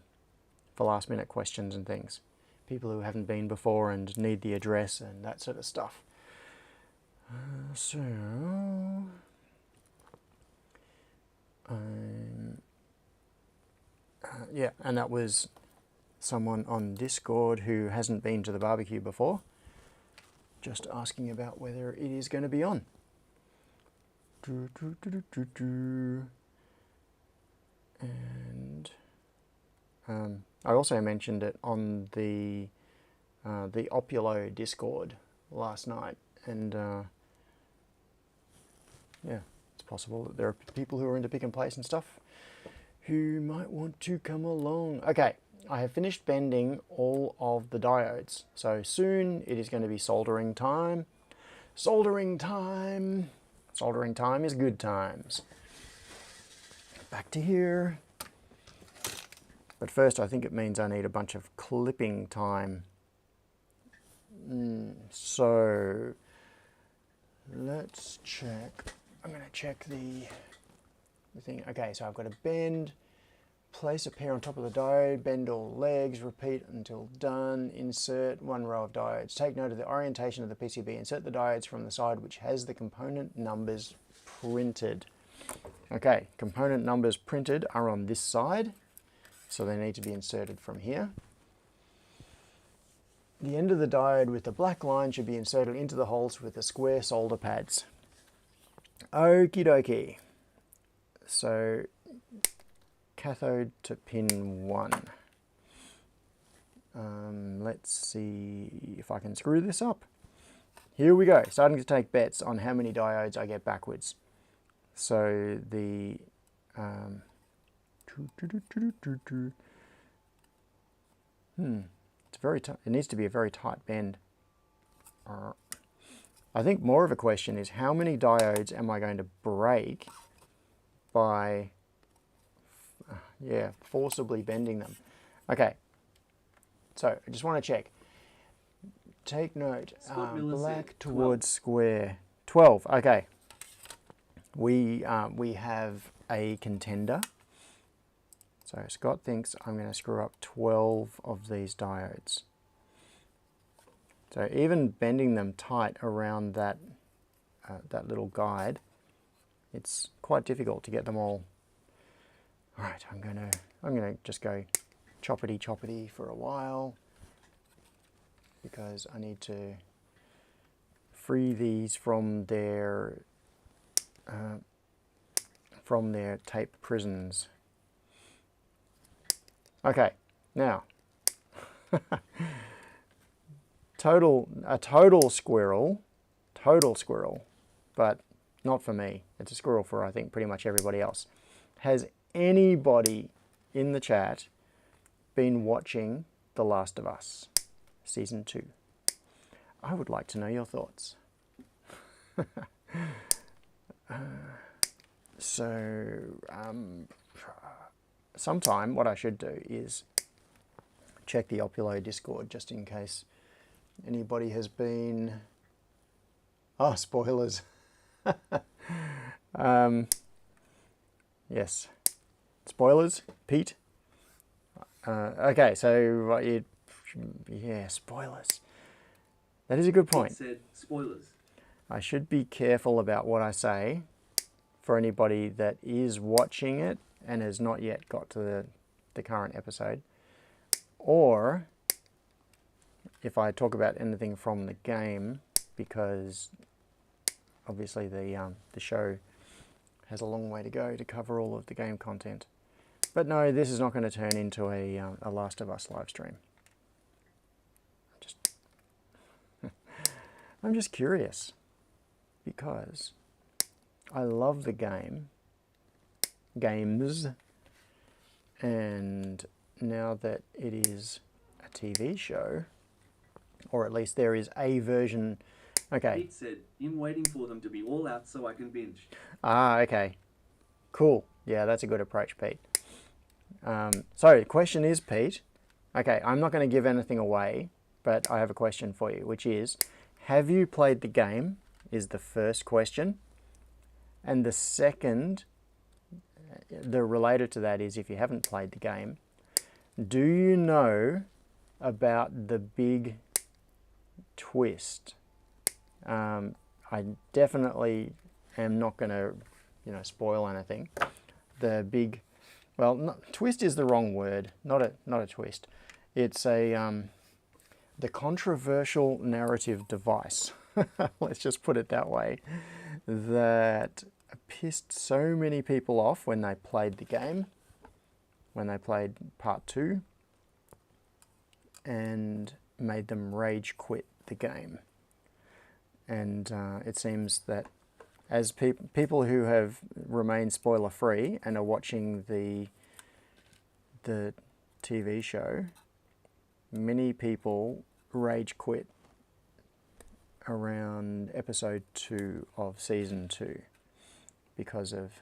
last minute questions and things. People who haven't been before and need the address and that sort of stuff. Yeah, and that was someone on Discord who hasn't been to the barbecue before, just asking about whether it is going to be on. And I also mentioned it on the Opulo Discord last night, and yeah, it's possible that there are people who are into pick and place and stuff who might want to come along. Okay, I have finished bending all of the diodes, so soon it is going to be soldering time. Soldering time! Soldering time is good times. Back to here. But first I think it means I need a bunch of clipping time. So let's check. I'm going to check the thing. Okay, so I've got to bend, place a pair on top of the diode, bend all legs, repeat until done, insert one row of diodes. Take note of the orientation of the PCB. Insert the diodes from the side which has the component numbers printed. Okay, component numbers printed are on this side, so they need to be inserted from here. The end of the diode with the black line should be inserted into the holes with the square solder pads. Okie dokie. So, cathode to pin 1. Let's see if I can screw this up. Here we go, starting to take bets on how many diodes I get backwards. So the it's very tight. It needs to be a very tight bend. I think more of a question is how many diodes am I going to break by forcibly bending them. Okay, so I just want to check. Take note, black towards square. 12, okay. We have a contender. So Scott thinks I'm going to screw up 12 of these diodes. So even bending them tight around that that little guide, it's quite difficult to get them all. All right, I'm gonna just go choppity choppity for a while because I need to free these from their tape prisons. Okay, now a total squirrel, but not for me. It's a squirrel for I think pretty much everybody else. Has anybody in the chat been watching The Last of Us Season 2? I would like to know your thoughts. Sometime what I should do is check the Opulo Discord just in case anybody has been... Oh, spoilers. Yes. Spoilers, Pete. Okay, so yeah, spoilers. That is a good point. It said spoilers. I should be careful about what I say for anybody that is watching it and has not yet got to the current episode. Or if I talk about anything from the game, because obviously the show has a long way to go to cover all of the game content. But no, this is not going to turn into a Last of Us live stream. I'm just curious because I love the games, and now that it is a TV show, or at least there is a version. Okay. Pete said, "I'm waiting for them to be all out so I can binge." Ah, okay. Cool. Yeah, that's a good approach, Pete. So the question is, Pete, okay, I'm not going to give anything away, but I have a question for you, which is, have you played the game, is the first question. And the second, the related to that is, if you haven't played the game, do you know about the big twist? I definitely am not going to, spoil anything. The big, well, twist is the wrong word. Not a twist. It's the controversial narrative device. Let's just put it that way. That pissed so many people off when they played the game, when they played part 2, and made them rage quit the game. And it seems that as people who have remained spoiler free and are watching the TV show, many people rage quit around episode 2 of season 2 because of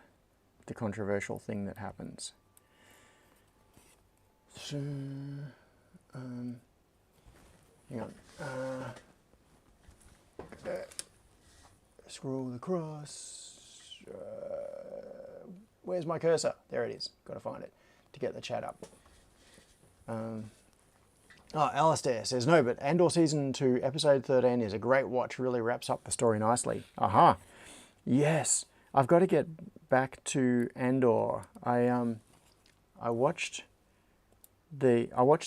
the controversial thing that happens. So, hang on. Scroll across. Where's my cursor? There it is. Got to find it to get the chat up. Alistair says, no, but Andor Season 2, Episode 13 is a great watch, really wraps up the story nicely. Aha! Yes! I've got to get back to Andor. I watched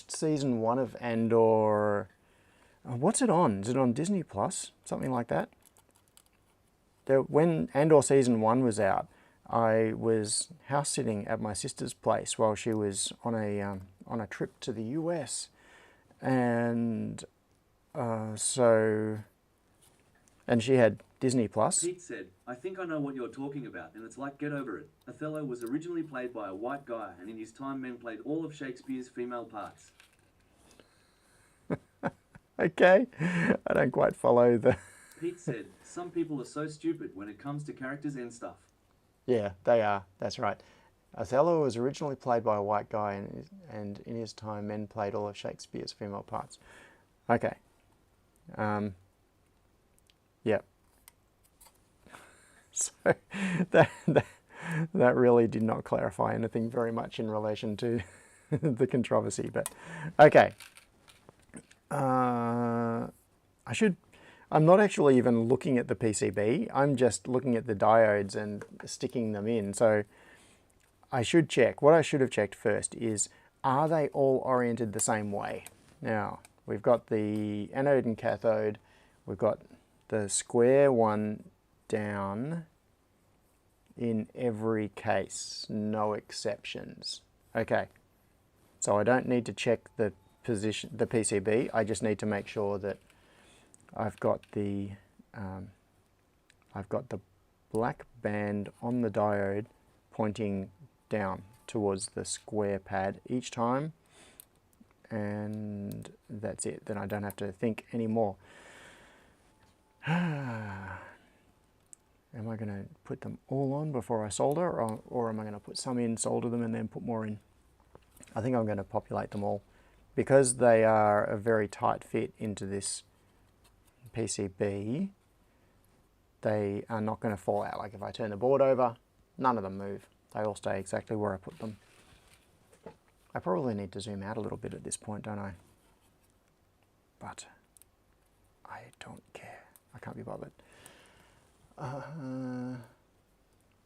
season 1 of Andor. What's it on? Is it on Disney Plus? Something like that. When Andor season 1 was out, I was house sitting at my sister's place while she was on a trip to the US, and and she had Disney Plus. Pete said, I think I know what you're talking about, and it's like Get Over It. Othello was originally played by a white guy, and in his time men played all of Shakespeare's female parts. Okay, I don't quite follow the... Pete said, some people are so stupid when it comes to characters and stuff. Yeah, they are. That's right. Othello was originally played by a white guy, and in his time men played all of Shakespeare's female parts. Okay. Yep. So that really did not clarify anything very much in relation to the controversy, but okay. I'm not actually even looking at the PCB. I'm just looking at the diodes and sticking them in. So I should check. What I should have checked first is, are they all oriented the same way? Now, we've got the anode and cathode. We've got the square one down in every case, no exceptions. Okay, so I don't need to check the position, the PCB. I just need to make sure that I've got the black band on the diode pointing down towards the square pad each time, and that's it. Then I don't have to think anymore. Am I going to put them all on before I solder, or am I going to put some in, solder them, and then put more in? I think I'm going to populate them all. Because they are a very tight fit into this PCB, they are not going to fall out. Like if I turn the board over, none of them move. They all stay exactly where I put them. I probably need to zoom out a little bit at this point, don't I? But I don't care. I can't be bothered.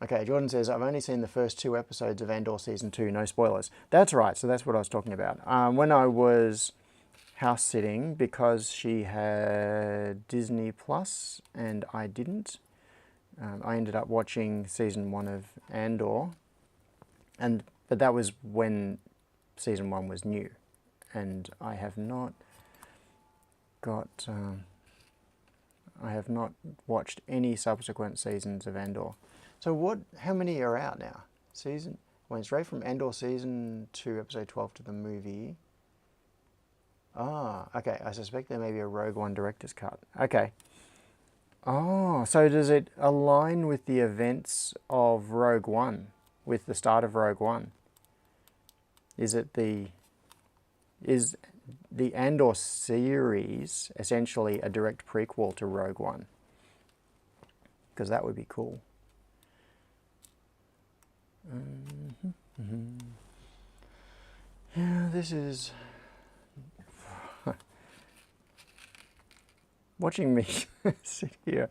Okay, Jordan says, I've only seen the first 2 episodes of Andor Season 2, no spoilers. That's right, so that's what I was talking about. When I was house sitting, because she had Disney Plus and I didn't, I ended up watching Season 1 of Andor, but that was when Season 1 was new, and I have not got... I have not watched any subsequent seasons of Andor. So how many are out now? Went straight from Andor Season 2, Episode 12 to the movie. Ah, okay, I suspect there may be a Rogue One director's cut. Okay. Oh, so does it align with the events of Rogue One, with the start of Rogue One? Is the Andor series essentially a direct prequel to Rogue One? Because that would be cool. Yeah, this is... Watching me sit here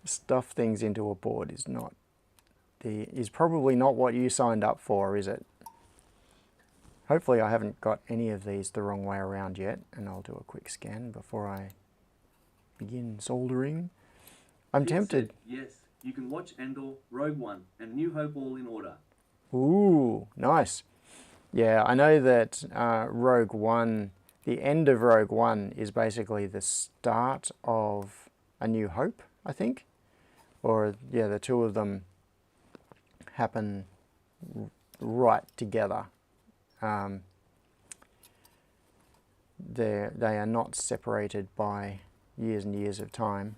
stuff things into a board is probably not what you signed up for, is it? Hopefully I haven't got any of these the wrong way around yet, and I'll do a quick scan before I begin soldering. I'm tempted. Yes, you can watch Andor, Rogue One, and New Hope all in order. Ooh, nice. Yeah, I know that Rogue One, the end of Rogue One is basically the start of A New Hope, I think. Or, yeah, the two of them happen right together. They are not separated by years and years of time.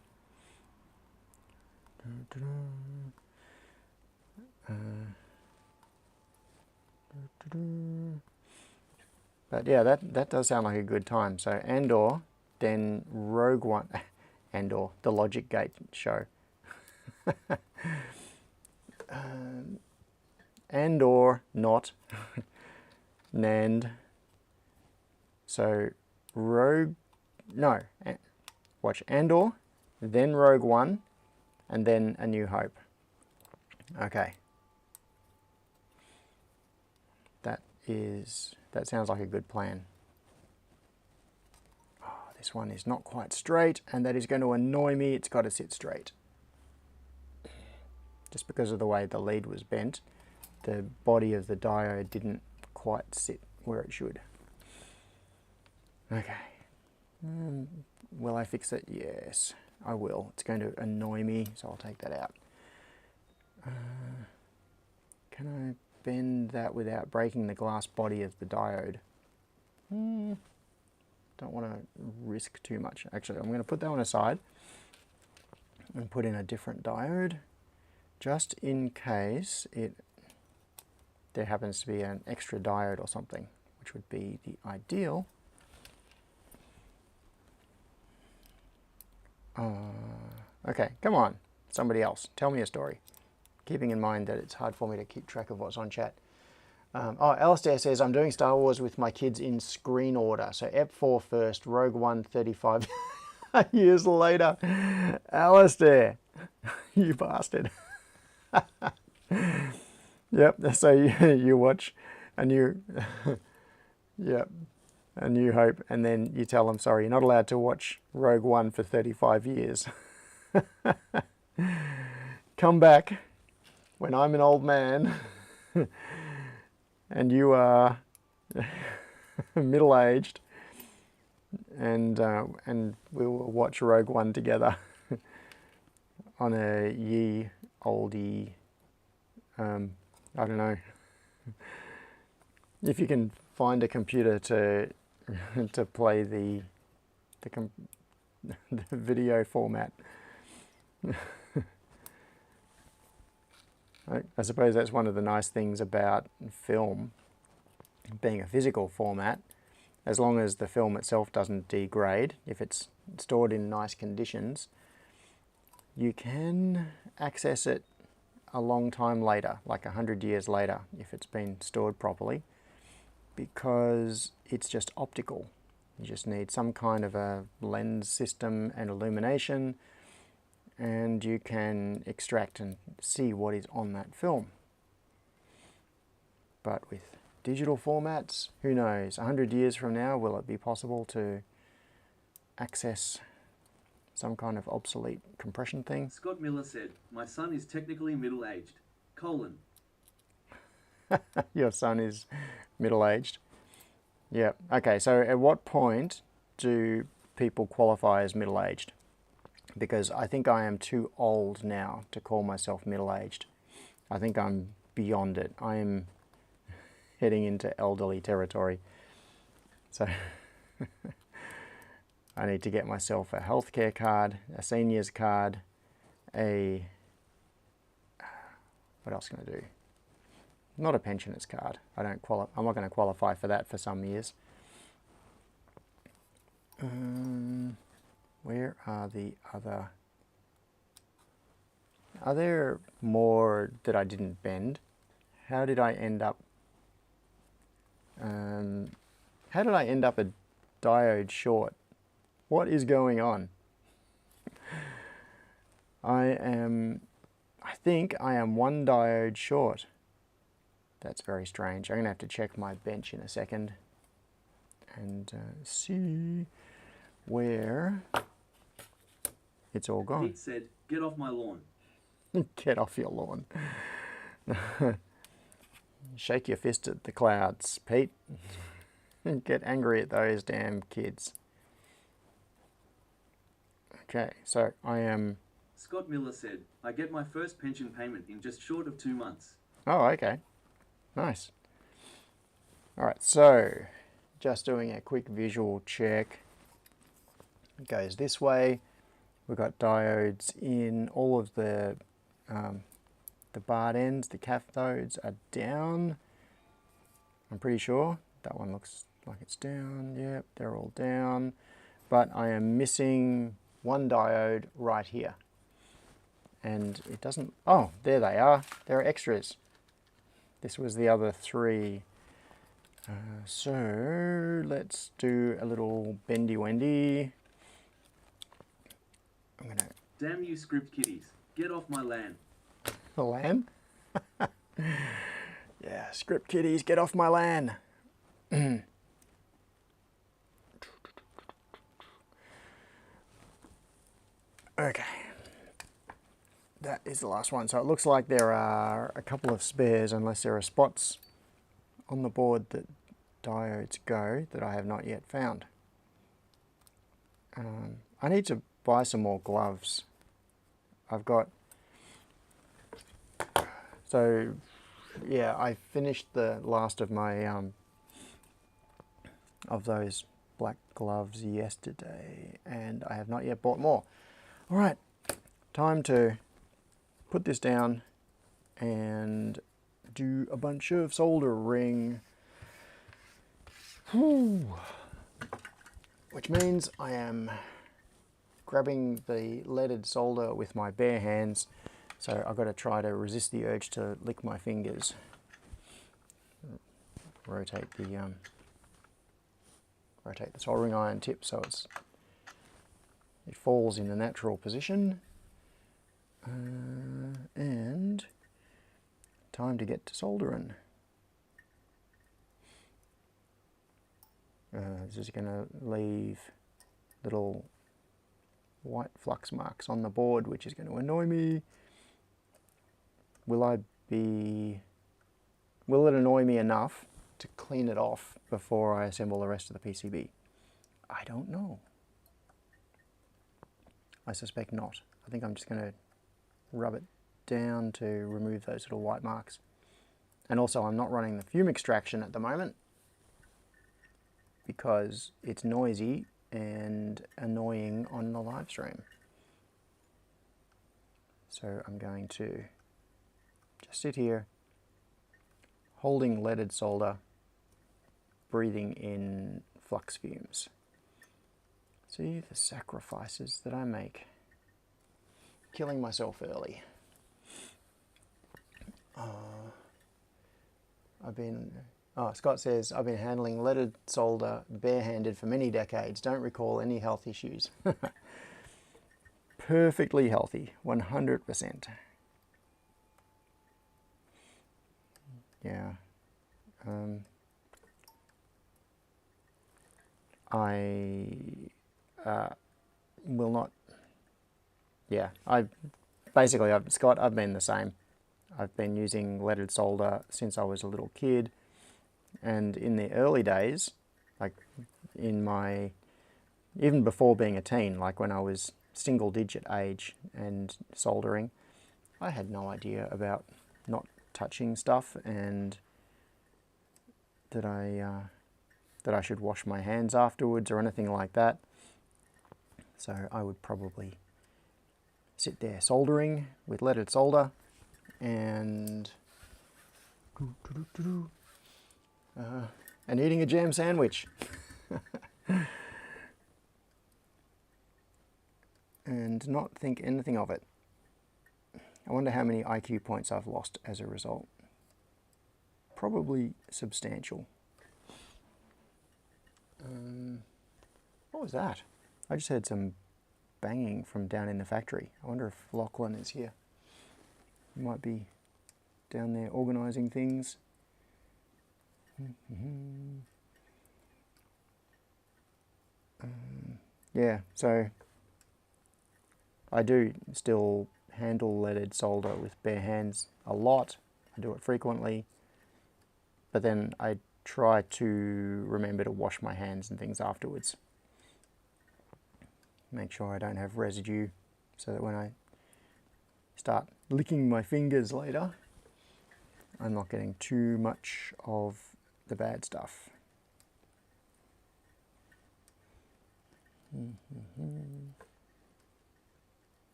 But yeah, that does sound like a good time. So Andor, then Rogue One, Andor, the Logic Gate show. Andor, not Nand. So watch Andor, then Rogue One, and then A New Hope. Okay. That sounds like a good plan. Oh, this one is not quite straight, and that is going to annoy me. It's got to sit straight. Just because of the way the lead was bent, the body of the diode didn't quite sit where it should. Okay. Will I fix it? Yes, I will. It's going to annoy me, so I'll take that out. Can I bend that without breaking the glass body of the diode? Don't want to risk too much. Actually, I'm going to put that one aside and put in a different diode, just in case there happens to be an extra diode or something, which would be the ideal. Okay, come on, somebody else, tell me a story. Keeping in mind that it's hard for me to keep track of what's on chat. Alistair says, I'm doing Star Wars with my kids in screen order. So Ep 4 first, Rogue One 35 years later. Alistair, you bastard. Yep, so you watch a new, yep, A New Hope, and then you tell them, sorry, you're not allowed to watch Rogue One for 35 years. Come back when I'm an old man and you are middle-aged, and we will watch Rogue One together on a ye oldie, I don't know, if you can find a computer to play the video format. I suppose that's one of the nice things about film being a physical format. As long as the film itself doesn't degrade, if it's stored in nice conditions, you can access it a long time later, like 100 years later, if it's been stored properly, because it's just optical. You just need some kind of a lens system and illumination, and you can extract and see what is on that film. But with digital formats, who knows? 100 years from now, will it be possible to access some kind of obsolete compression thing? Scott Miller said, my son is technically middle-aged, : Your son is middle-aged. Yeah. Okay, so at what point do people qualify as middle-aged? Because I think I am too old now to call myself middle-aged. I think I'm beyond it. I am heading into elderly territory. So I need to get myself a healthcare card, a seniors card, what else can I do? Not a pensioners card. I'm not going to qualify for that for some years. Where are the other? Are there more that I didn't bend? How did I end up? How did I end up a diode short? What is going on? I think I am one diode short. That's very strange. I'm going to have to check my bench in a second and see where it's all gone. Pete said, get off my lawn. Get off your lawn. Shake your fist at the clouds, Pete. Get angry at those damn kids. Okay, so I am... Scott Miller said, I get my first pension payment in just short of 2 months. Oh, okay. Nice. Alright, so just doing a quick visual check. It goes this way. We've got diodes in all of the barred ends. The cathodes are down. I'm pretty sure. That one looks like it's down. Yep, they're all down. But I am missing one diode right here. And it doesn't... Oh, there they are. There are extras. This was the other three. So let's do a little bendy-wendy. I'm gonna... Damn you script kiddies. Get off my LAN. The LAN? Yeah, script kiddies, get off my LAN. Okay. That is the last one. So it looks like there are a couple of spares, unless there are spots on the board that diodes go that I have not yet found. I need to buy some more gloves. I've got... So, yeah, I finished the last of my of those black gloves yesterday, and I have not yet bought more. All right, time to put this down and do a bunch of soldering. Whew. Which means I am grabbing the leaded solder with my bare hands, so I've got to try to resist the urge to lick my fingers. Rotate the soldering iron tip so it falls in the natural position. And time to get to soldering. This is going to leave little white flux marks on the board, which is going to annoy me. Will it annoy me enough to clean it off before I assemble the rest of the PCB? I don't know. I suspect not. I think I'm just going to rub it down to remove those little white marks. And also I'm not running the fume extraction at the moment because it's noisy and annoying on the live stream. So I'm going to just sit here holding leaded solder, breathing in flux fumes. See the sacrifices that I make. Killing myself early. Scott says, I've been handling leaded solder barehanded for many decades. Don't recall any health issues. Perfectly healthy, 100%. Yeah. I will not. Yeah, Scott, I've been the same. I've been using leaded solder since I was a little kid, and in the early days, like even before being a teen, like when I was single digit age and soldering, I had no idea about not touching stuff and that I should wash my hands afterwards or anything like that. So I would probably sit there soldering with leaded solder and eating a jam sandwich. And not think anything of it. I wonder how many IQ points I've lost as a result. Probably substantial. What was that? I just heard some banging from down in the factory. I wonder if Lachlan is here. He might be down there organising things. Yeah, so I do still handle leaded solder with bare hands a lot. I do it frequently, but then I try to remember to wash my hands and things afterwards. Make sure I don't have residue so that when I start licking my fingers later, I'm not getting too much of the bad stuff.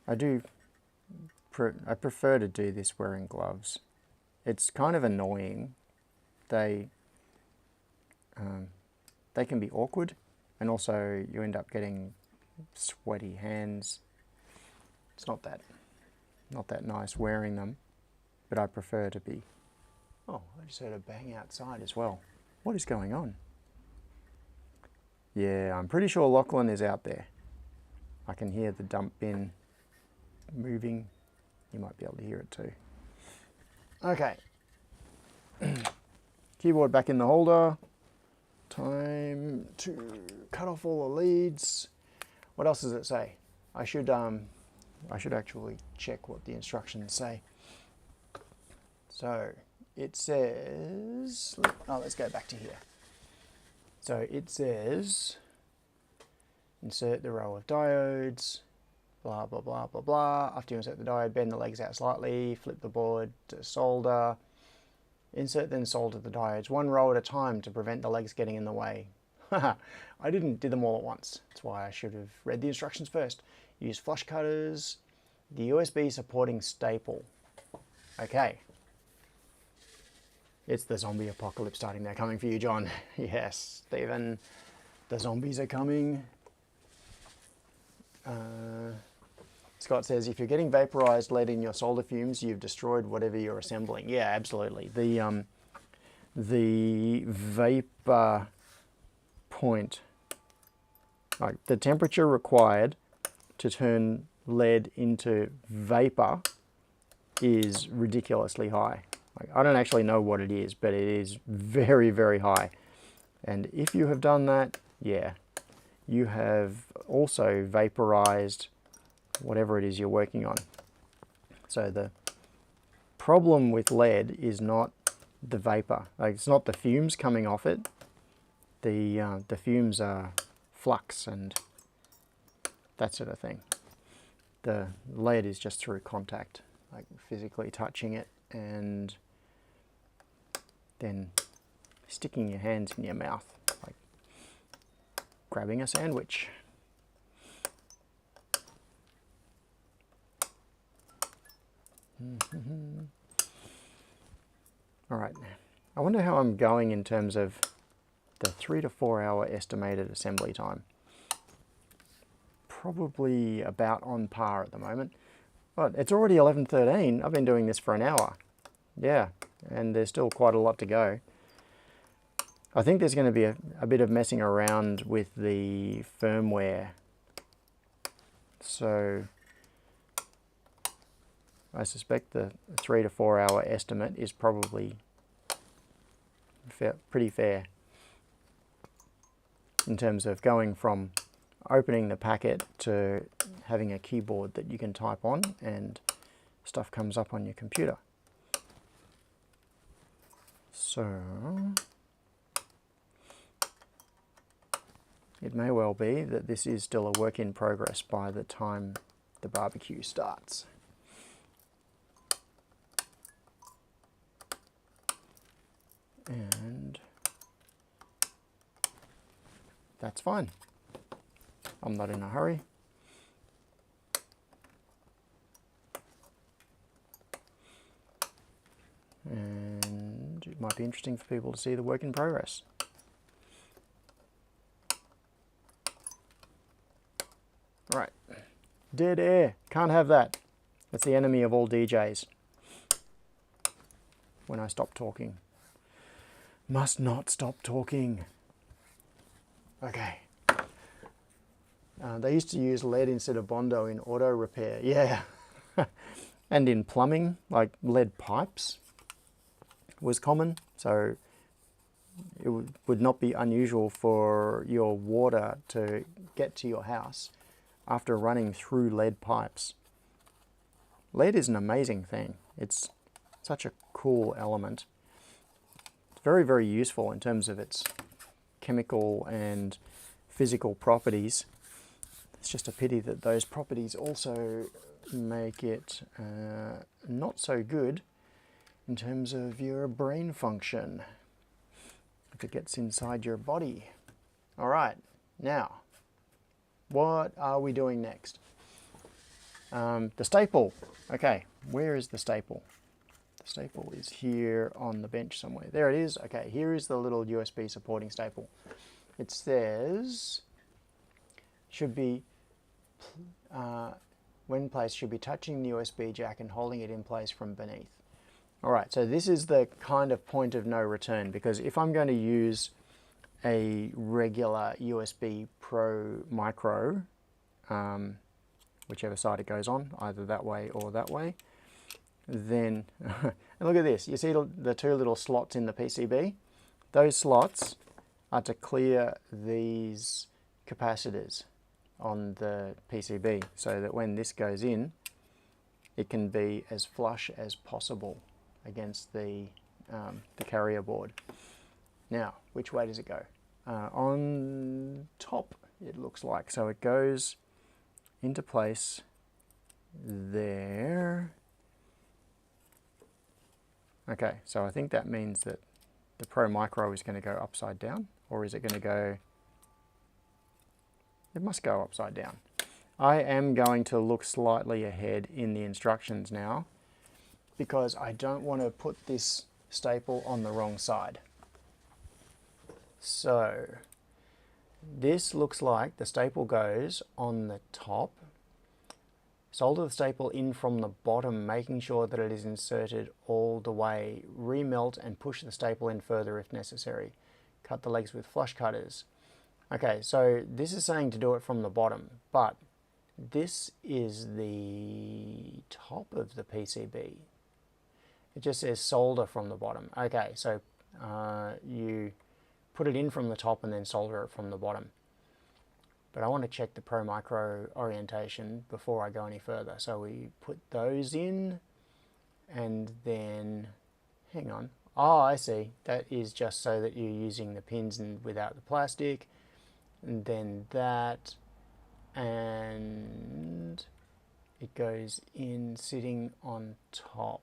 I prefer to do this wearing gloves. It's kind of annoying. They can be awkward, and also you end up getting sweaty hands. It's not that nice wearing them, but I prefer to be. Oh, I just heard a bang outside as well. What is going on? Yeah, I'm pretty sure Lachlan is out there. I can hear the dump bin moving You might be able to hear it too. Okay. Keyboard back in the holder. Time to cut off all the leads. What else does it say? I should actually check what the instructions say. So it says, oh, let's go back to here. So it says, insert the row of diodes, blah, blah, blah, blah, blah. After you insert the diode, bend the legs out slightly, flip the board to solder. Insert then solder the diodes one row at a time to prevent the legs getting in the way. I didn't do them all at once. That's why I should have read the instructions first. Use flush cutters, the USB supporting staple. Okay. It's the zombie apocalypse starting. They're coming for you, John. Yes, Stephen. The zombies are coming. Scott says, if you're getting vaporized lead in your solder fumes, you've destroyed whatever you're assembling. Yeah, absolutely. The vapor point, like the temperature required to turn lead into vapor is ridiculously high. Like, I don't actually know what it is, but it is very, very high. And if you have done that, yeah, you have also vaporized whatever it is you're working on. So the problem with lead is not the vapor. Like, it's not the fumes coming off it. The fumes are flux and that sort of thing. The lead is just through contact, like physically touching it and then sticking your hands in your mouth, like grabbing a sandwich. All right, I wonder how I'm going in terms of the 3 to 4 hour estimated assembly time. Probably about on par at the moment. But it's already 11:13. I've been doing this for an hour. Yeah, and there's still quite a lot to go. I think there's going to be a bit of messing around with the firmware. So I suspect the 3 to 4 hour estimate is probably pretty fair in terms of going from opening the packet to having a keyboard that you can type on and stuff comes up on your computer. So it may well be that this is still a work in progress by the time the barbecue starts. And that's fine. I'm not in a hurry. And it might be interesting for people to see the work in progress. Right. Dead air. Can't have that. That's the enemy of all DJs. When I stop talking. Must not stop talking. Okay. They used to use lead instead of Bondo in auto repair. Yeah. And in plumbing, like lead pipes was common. So it would not be unusual for your water to get to your house after running through lead pipes. Lead is an amazing thing. It's such a cool element. It's very, very useful in terms of its chemical and physical properties. It's just a pity that those properties also make it not so good in terms of your brain function if it gets inside your body. All right, now, what are we doing next? The staple. Okay, where is the staple? The staple is here on the bench somewhere. There it is. Okay, here is the little USB supporting staple. It says, should be, when placed, should be touching the USB jack and holding it in place from beneath. All right, so this is the kind of point of no return, because if I'm going to use a regular USB Pro Micro, whichever side it goes on, either that way or that way, then, and look at this, you see the two little slots in the PCB? Those slots are to clear these capacitors on the PCB so that when this goes in, it can be as flush as possible against the carrier board. Now, which way does it go? On top, it looks like. So it goes into place there. Okay, so I think that means that the Pro Micro is going to go upside down, or is it going to go... It must go upside down. I am going to look slightly ahead in the instructions now because I don't want to put this staple on the wrong side. So this looks like the staple goes on the top. Solder the staple in from the bottom, making sure that it is inserted all the way. Remelt and push the staple in further if necessary. Cut the legs with flush cutters. Okay, so this is saying to do it from the bottom, but this is the top of the PCB. It just says solder from the bottom. Okay, so you put it in from the top and then solder it from the bottom. But I want to check the Pro Micro orientation before I go any further. So we put those in and then, hang on. Oh, I see. That is just so that you're using the pins and without the plastic. And then that, and it goes in sitting on top.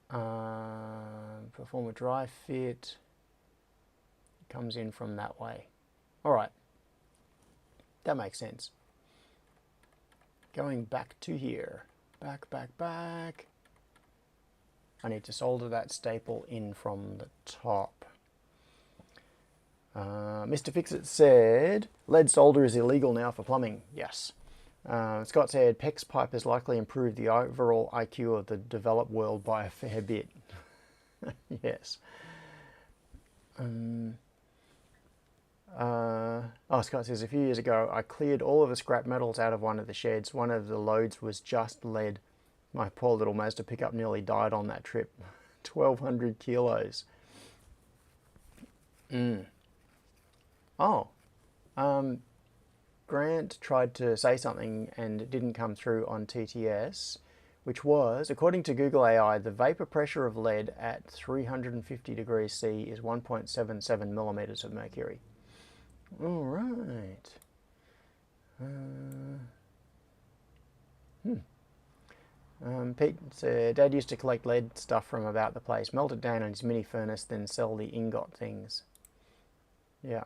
Perform a dry fit. It comes in from that way. All right. That makes sense. Going back to here. Back. I need to solder that staple in from the top. Mr. Fixit said, lead solder is illegal now for plumbing. Yes. Scott said, PEX pipe has likely improved the overall IQ of the developed world by a fair bit. Yes. Scott says, a few years ago, I cleared all of the scrap metals out of one of the sheds. One of the loads was just lead. My poor little Mazda pickup nearly died on that trip. 1,200 kilos. Grant tried to say something and it didn't come through on TTS, which was, according to Google AI, the vapor pressure of lead at 350 degrees C is 1.77 millimeters of mercury. All right. Pete said, Dad used to collect lead stuff from about the place, melt it down in his mini furnace, then sell the ingot things. Yeah.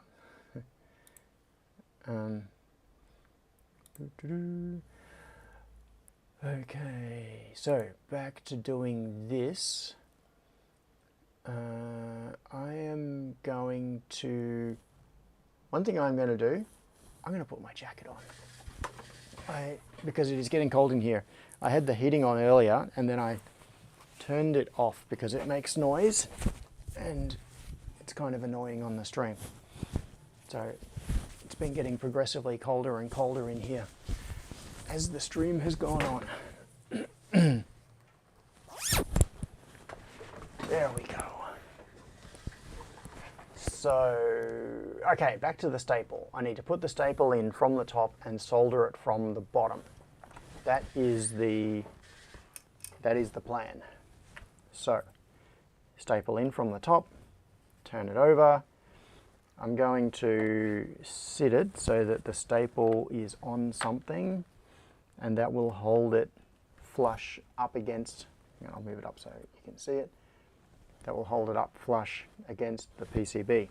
Okay, so back to doing this. I am going to... One thing I'm going to do, I'm going to put my jacket on. Because it is getting cold in here. I had the heating on earlier and then I turned it off because it makes noise and it's kind of annoying on the stream. So it's been getting progressively colder and colder in here as the stream has gone on. There we go. So, okay, back to the staple. I need to put the staple in from the top and solder it from the bottom. That is the plan. So, staple in from the top, turn it over. I'm going to sit it so that the staple is on something and that will hold it flush up against, I'll move it up so you can see it. That will hold it up flush against the PCB.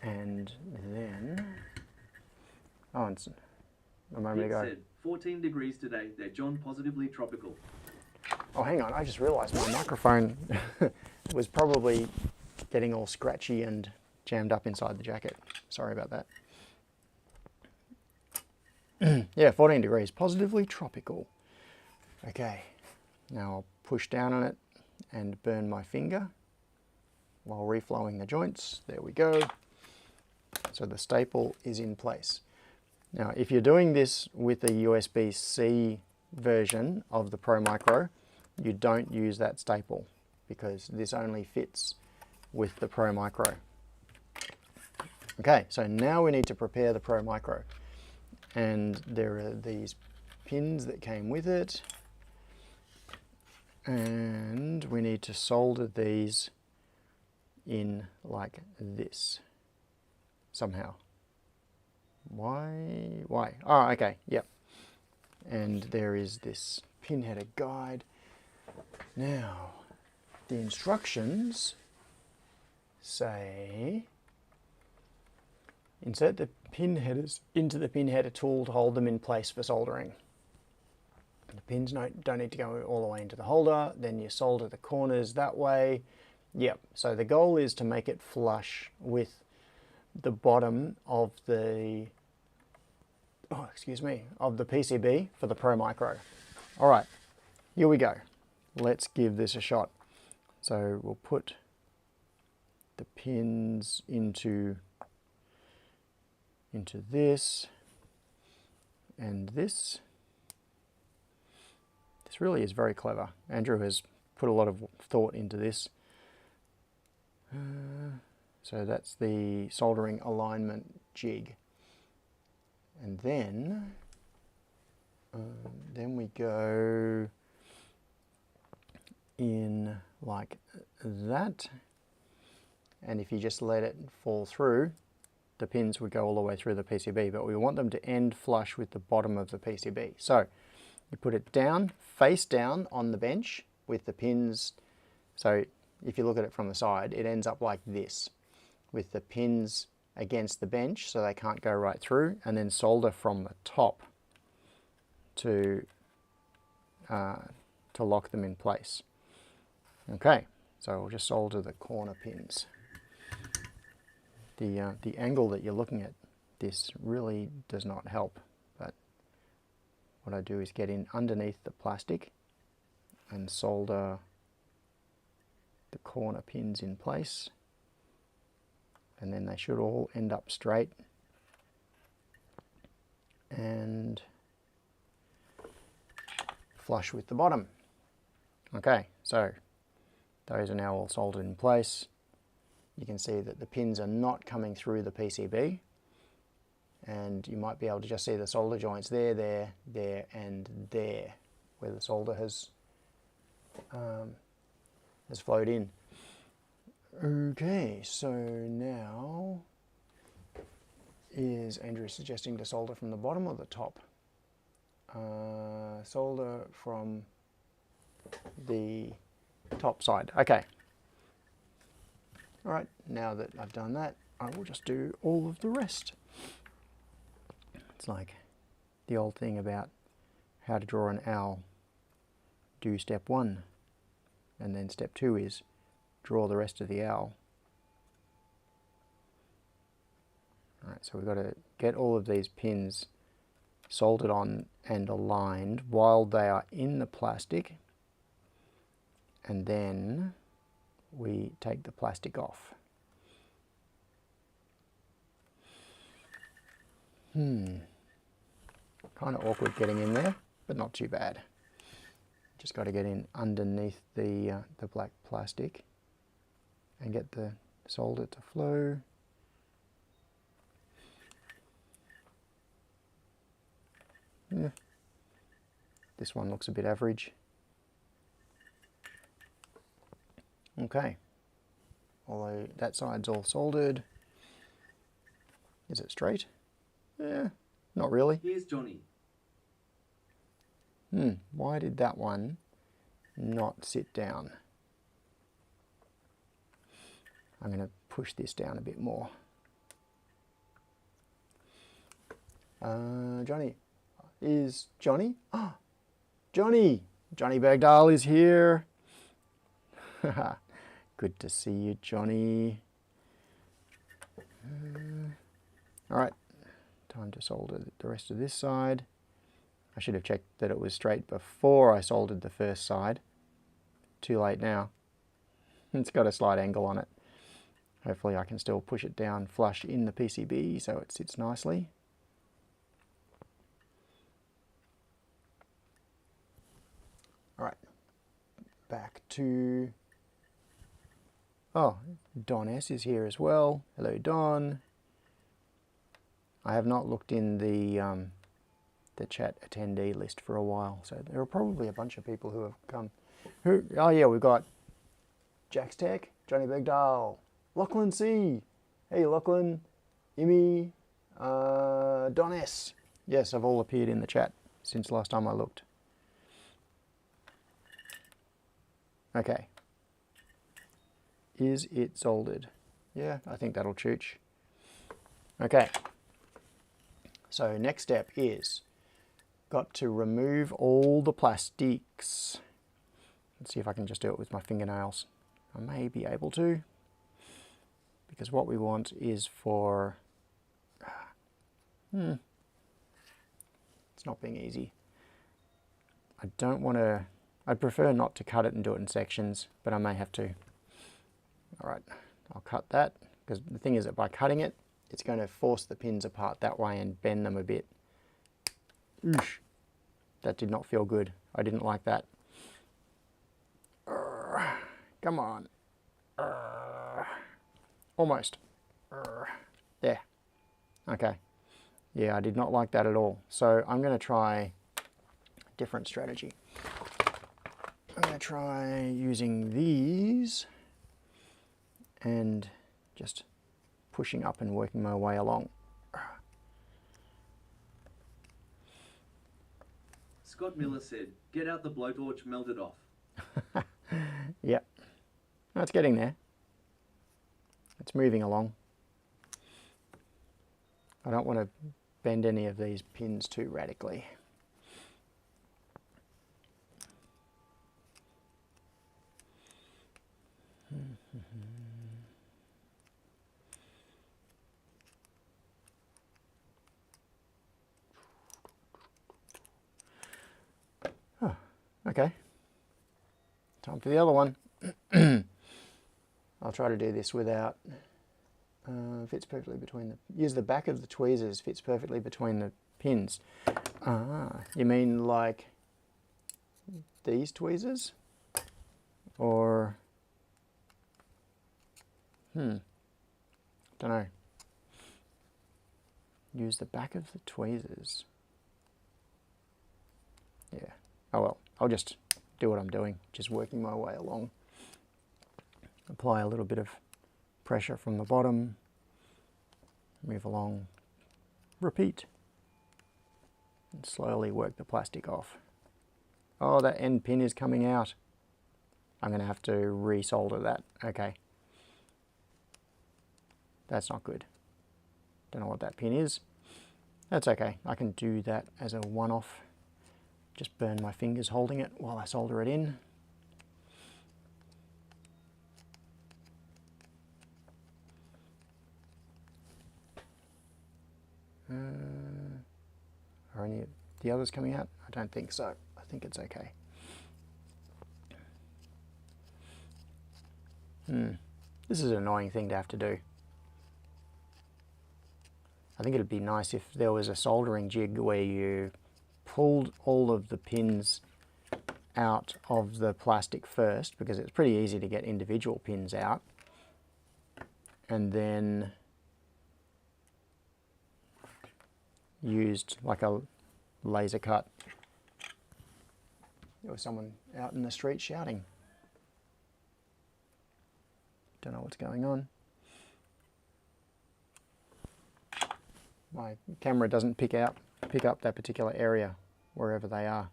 And then, it's a moment ago. Said 14 degrees today. They're John positively tropical. Oh, hang on. I just realized my microphone was probably getting all scratchy and jammed up inside the jacket. Sorry about that. Yeah, 14 degrees. Positively tropical. Okay. Now I'll push down on it and burn my finger while reflowing the joints. There we go. So the staple is in place. Now, if you're doing this with a USB-C version of the Pro Micro, you don't use that staple because this only fits with the Pro Micro. Okay, so now we need to prepare the Pro Micro. And there are these pins that came with it. And we need to solder these in like this somehow. Why? Oh, okay, yep. And there is this pin header guide. Now, the instructions say insert the pin headers into the pin header tool to hold them in place for soldering. The pins don't need to go all the way into the holder, then you solder the corners that way. Yep, so the goal is to make it flush with the bottom of the of the PCB for the Pro Micro. All right, here we go. Let's give this a shot. So we'll put the pins into this and this. This really is very clever. Andrew has put a lot of thought into this. So that's the soldering alignment jig. And then we go in like that. And if you just let it fall through, the pins would go all the way through the PCB, but we want them to end flush with the bottom of the PCB. So you put it down, face down on the bench with the pins. So if you look at it from the side, it ends up like this, with the pins against the bench so they can't go right through, and then solder from the top to lock them in place. Okay, so we'll just solder the corner pins. The angle that you're looking at this really does not help, but what I do is get in underneath the plastic and solder the corner pins in place, and then they should all end up straight and flush with the bottom. Okay, so those are now all soldered in place. You can see that the pins are not coming through the PCB, and you might be able to just see the solder joints there, there, and there, where the solder has flowed in. Okay, so now is Andrew suggesting to solder from the bottom or the top? Solder from the top side. Okay. All right, now that I've done that, I will just do all of the rest. It's like the old thing about how to draw an owl. Do step 1, and then step 2 is draw the rest of the owl. All right, so we've got to get all of these pins soldered on and aligned while they are in the plastic, and then we take the plastic off. Kind of awkward getting in there, but not too bad. Just got to get in underneath the black plastic and get the solder to flow. Yeah. This one looks a bit average. Okay, although that side's all soldered. Is it straight? Yeah, not really. Here's Johnny. Why did that one not sit down? I'm going to push this down a bit more. Johnny. Is Johnny? Ah, Johnny! Johnny Bagdale is here. Good to see you, Johnny. All right, time to solder the rest of this side. I should have checked that it was straight before I soldered the first side. Too late now. It's got a slight angle on it. Hopefully I can still push it down flush in the PCB so it sits nicely. back to, oh, Don S is here as well. Hello, Don. I have not looked in the chat attendee list for a while, so there are probably a bunch of people who have come. Oh yeah, we've got Jax Tech, Johnny Begdale, Lachlan C. Hey Lachlan, Imi, Don S. Yes, I've all appeared in the chat since last time I looked. Okay. Is it soldered? Yeah, I think that'll chooch. Okay. So next step is got to remove all the plastics. Let's see if I can just do it with my fingernails. I may be able to, because what we want is for, it's not being easy. I don't want to, I'd prefer not to cut it and do it in sections, but I may have to. All right, I'll cut that, because the thing is that by cutting it, it's going to force the pins apart that way and bend them a bit. Oosh. That did not feel good. I didn't like that. Come on. Almost. There. Okay. Yeah, I did not like that at all. So I'm going to try a different strategy. I'm going to try using these and just pushing up and working my way along. Scott Miller said, "Get out the blowtorch, melt it off." Yep. No, it's getting there. It's moving along. I don't want to bend any of these pins too radically. Oh, okay. Time for the other one. I'll try to do this without, fits perfectly between the, use the back of the tweezers, fits perfectly between the pins. Ah, you mean like these tweezers? Or, don't know. Use the back of the tweezers. Yeah, oh well, I'll just do what I'm doing, just working my way along. Apply a little bit of pressure from the bottom, move along, repeat, and slowly work the plastic off. Oh, that end pin is coming out. I'm going to have to resolder that. Okay. That's not good. Don't know what that pin is. That's okay. I can do that as a one-off. Just burn my fingers holding it while I solder it in. Are any of the others coming out? I don't think so. I think it's okay. This is an annoying thing to have to do. I think it'd be nice if there was a soldering jig where you pulled all of the pins out of the plastic first, because it's pretty easy to get individual pins out, and then used like a laser cut. There was someone out in the street shouting. Don't know what's going on. My camera doesn't pick up that particular area wherever they are.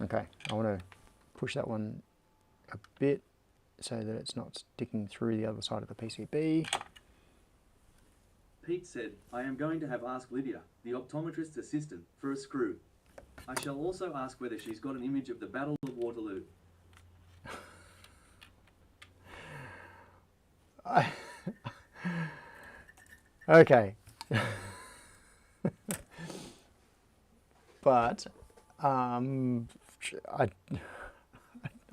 Okay, I want to push that one a bit so that it's not sticking through the other side of the PCB. Pete said, "I am going to have Ask Lydia, the optometrist's assistant, for a screw. I shall also ask whether she's got an image of the Battle of Waterloo." Okay. But I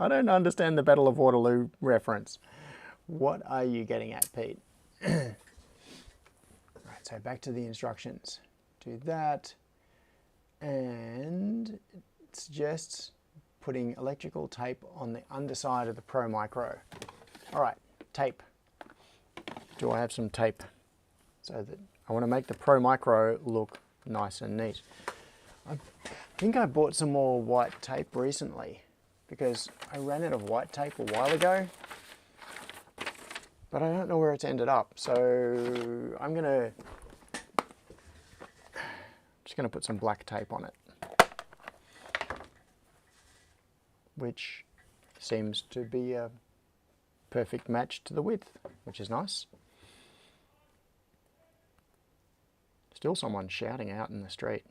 don't understand the Battle of Waterloo reference. What are you getting at, Pete? Right, so back to the instructions. do that. And it suggests putting electrical tape on the underside of the Pro Micro. All right, tape. Do I have some tape? So that I want to make the Pro Micro look nice and neat. I think I bought some more white tape recently because I ran out of white tape a while ago, but I don't know where it's ended up. So I'm just gonna put some black tape on it, which seems to be a perfect match to the width, which is nice. Still someone shouting out in the street.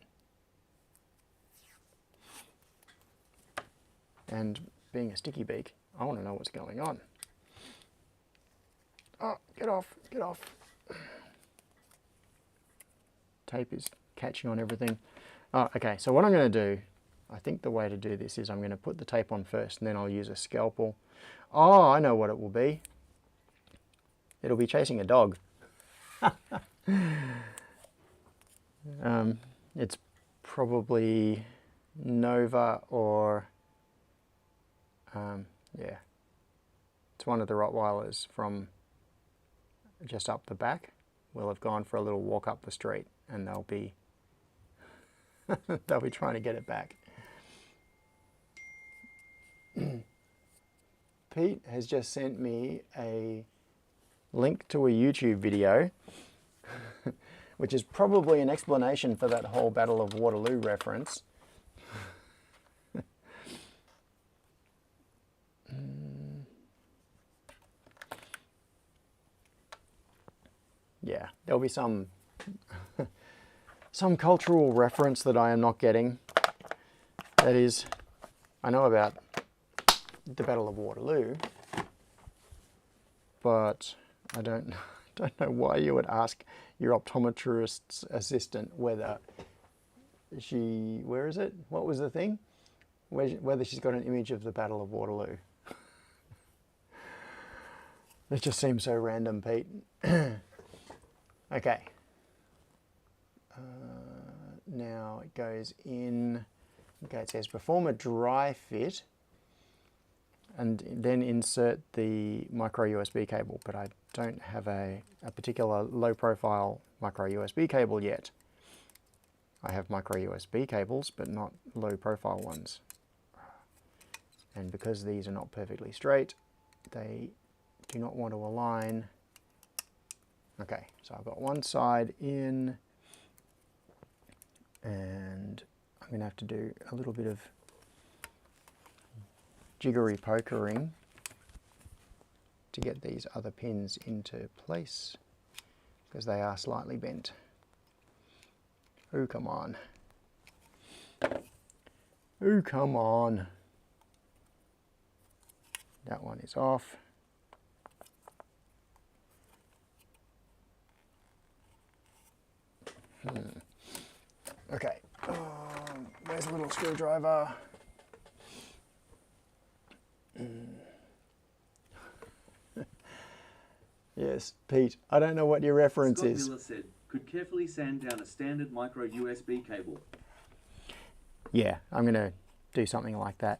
And being a sticky beak, I want to know what's going on. Oh, get off, get off. Tape is catching on everything. Oh, okay, so what I'm going to do, I think the way to do this is I'm going to put the tape on first and then I'll use a scalpel. Oh, I know what it will be. It'll be chasing a dog. It's probably Nova or, yeah, it's one of the Rottweilers from just up the back. Will have gone for a little walk up the street and they'll be they'll be trying to get it back. Pete has just sent me a link to a YouTube video which is probably an explanation for that whole Battle of Waterloo reference. Yeah, there'll be some cultural reference that I am not getting. That is, I know about the Battle of Waterloo, but I don't know why you would ask your optometrist's assistant whether she, where is it? What was the thing? Whether she's got an image of the Battle of Waterloo. It just seems so random, Pete. Okay. Now it goes in, okay, it says perform a dry fit and then insert the micro USB cable, but I don't have a particular low profile micro USB cable yet. I have micro USB cables, but not low profile ones. And because these are not perfectly straight, they do not want to align. Okay, so I've got one side in, and I'm going to have to do a little bit of jiggery pokering to get these other pins into place because they are slightly bent. Oh, come on. Oh, come on. That one is off. Okay, where's the little screwdriver? Yes, Pete, I don't know what your reference Scott is. Miller said, could carefully sand down a standard micro USB cable. Yeah, I'm going to do something like that.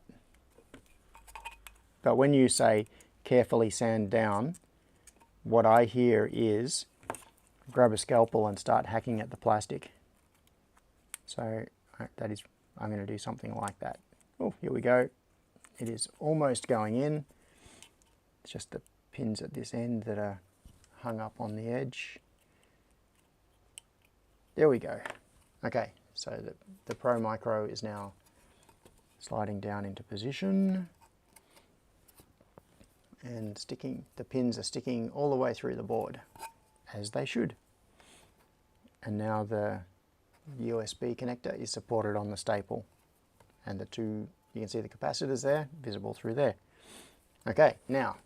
But when you say carefully sand down, what I hear is grab a scalpel and start hacking at the plastic. So that is, I'm going to do something like that. Oh, here we go. It is almost going in. It's just the pins at this end that are hung up on the edge. There we go. Okay, so the Pro Micro is now sliding down into position and sticking, the pins are sticking all the way through the board, as they should. And now the USB connector is supported on the staple, and the two, you can see the capacitors there, visible through there. Okay, now,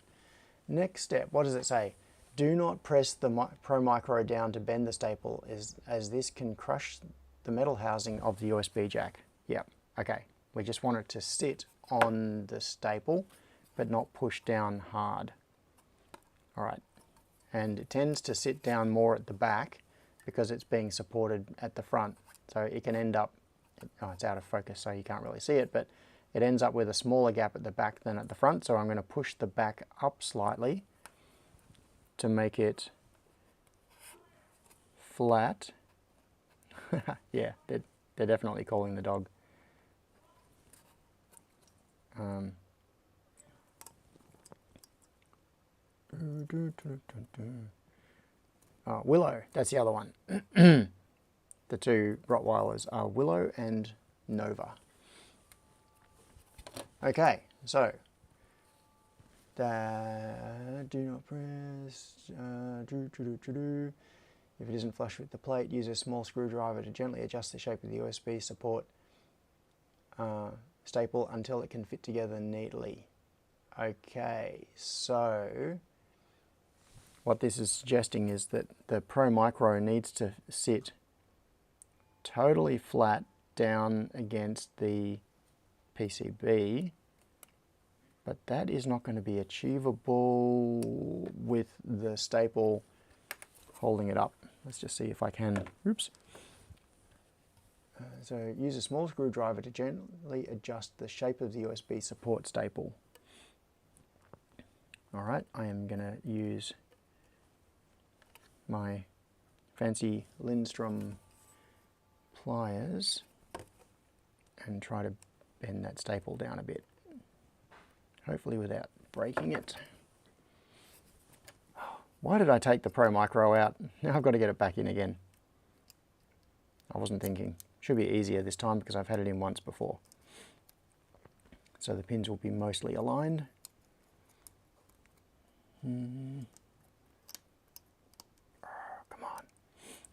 next step, what does it say? Do not press the Pro Micro down to bend the staple, as this can crush the metal housing of the USB jack. Yep, okay. We just want it to sit on the staple, but not push down hard. All right, and it tends to sit down more at the back, because it's being supported at the front. So it can end up, oh, it's out of focus so you can't really see it, but it ends up with a smaller gap at the back than at the front. So I'm going to push the back up slightly to make it flat. Yeah, they're definitely calling the dog. Oh, Willow, that's the other one. The two Rottweilers are Willow and Nova. Okay, so do not press. If it isn't flush with the plate, use a small screwdriver to gently adjust the shape of the USB support staple until it can fit together neatly. Okay, so what this is suggesting is that the Pro Micro needs to sit totally flat down against the PCB, but that is not going to be achievable with the staple holding it up. Let's just see if I can, oops. So use a small screwdriver to gently adjust the shape of the USB support staple. Alright, I am going to use my fancy Lindstrom pliers and try to bend that staple down a bit, hopefully without breaking it. Why did I take the Pro Micro out? Now I've got to get it back in again. I wasn't thinking. Should be easier this time because I've had it in once before. So the pins will be mostly aligned. Come on.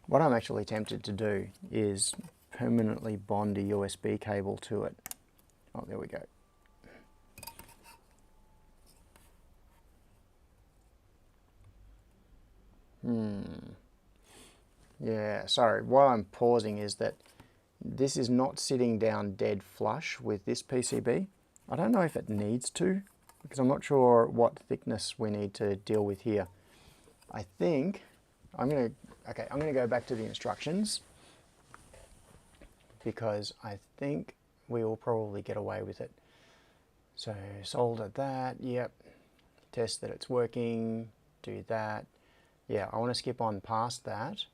What I'm actually tempted to do is permanently bond a USB cable to it. Oh, there we go. Yeah, sorry, why I'm pausing is that this is not sitting down dead flush with this PCB. I don't know if it needs to, because I'm not sure what thickness we need to deal with here. I think I'm going to go back to the instructions, because I think we will probably get away with it. So solder that, yep, test that it's working, do that. Yeah, I want to skip on past that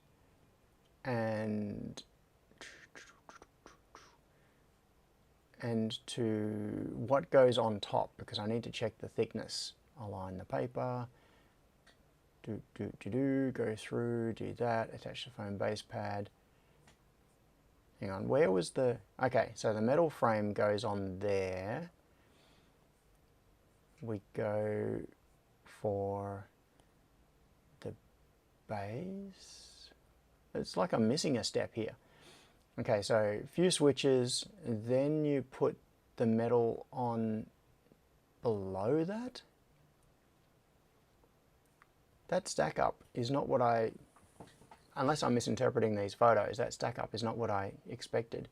and to what goes on top, because I need to check the thickness. Align the paper, go through, do that, attach the foam base pad. Hang on, where was the, okay, so the metal frame goes on there. We go for the base. It's like I'm missing a step here. Okay, so a few switches, then you put the metal on below that. That stack up is not what I, unless I'm misinterpreting these photos, that stack up is not what I expected.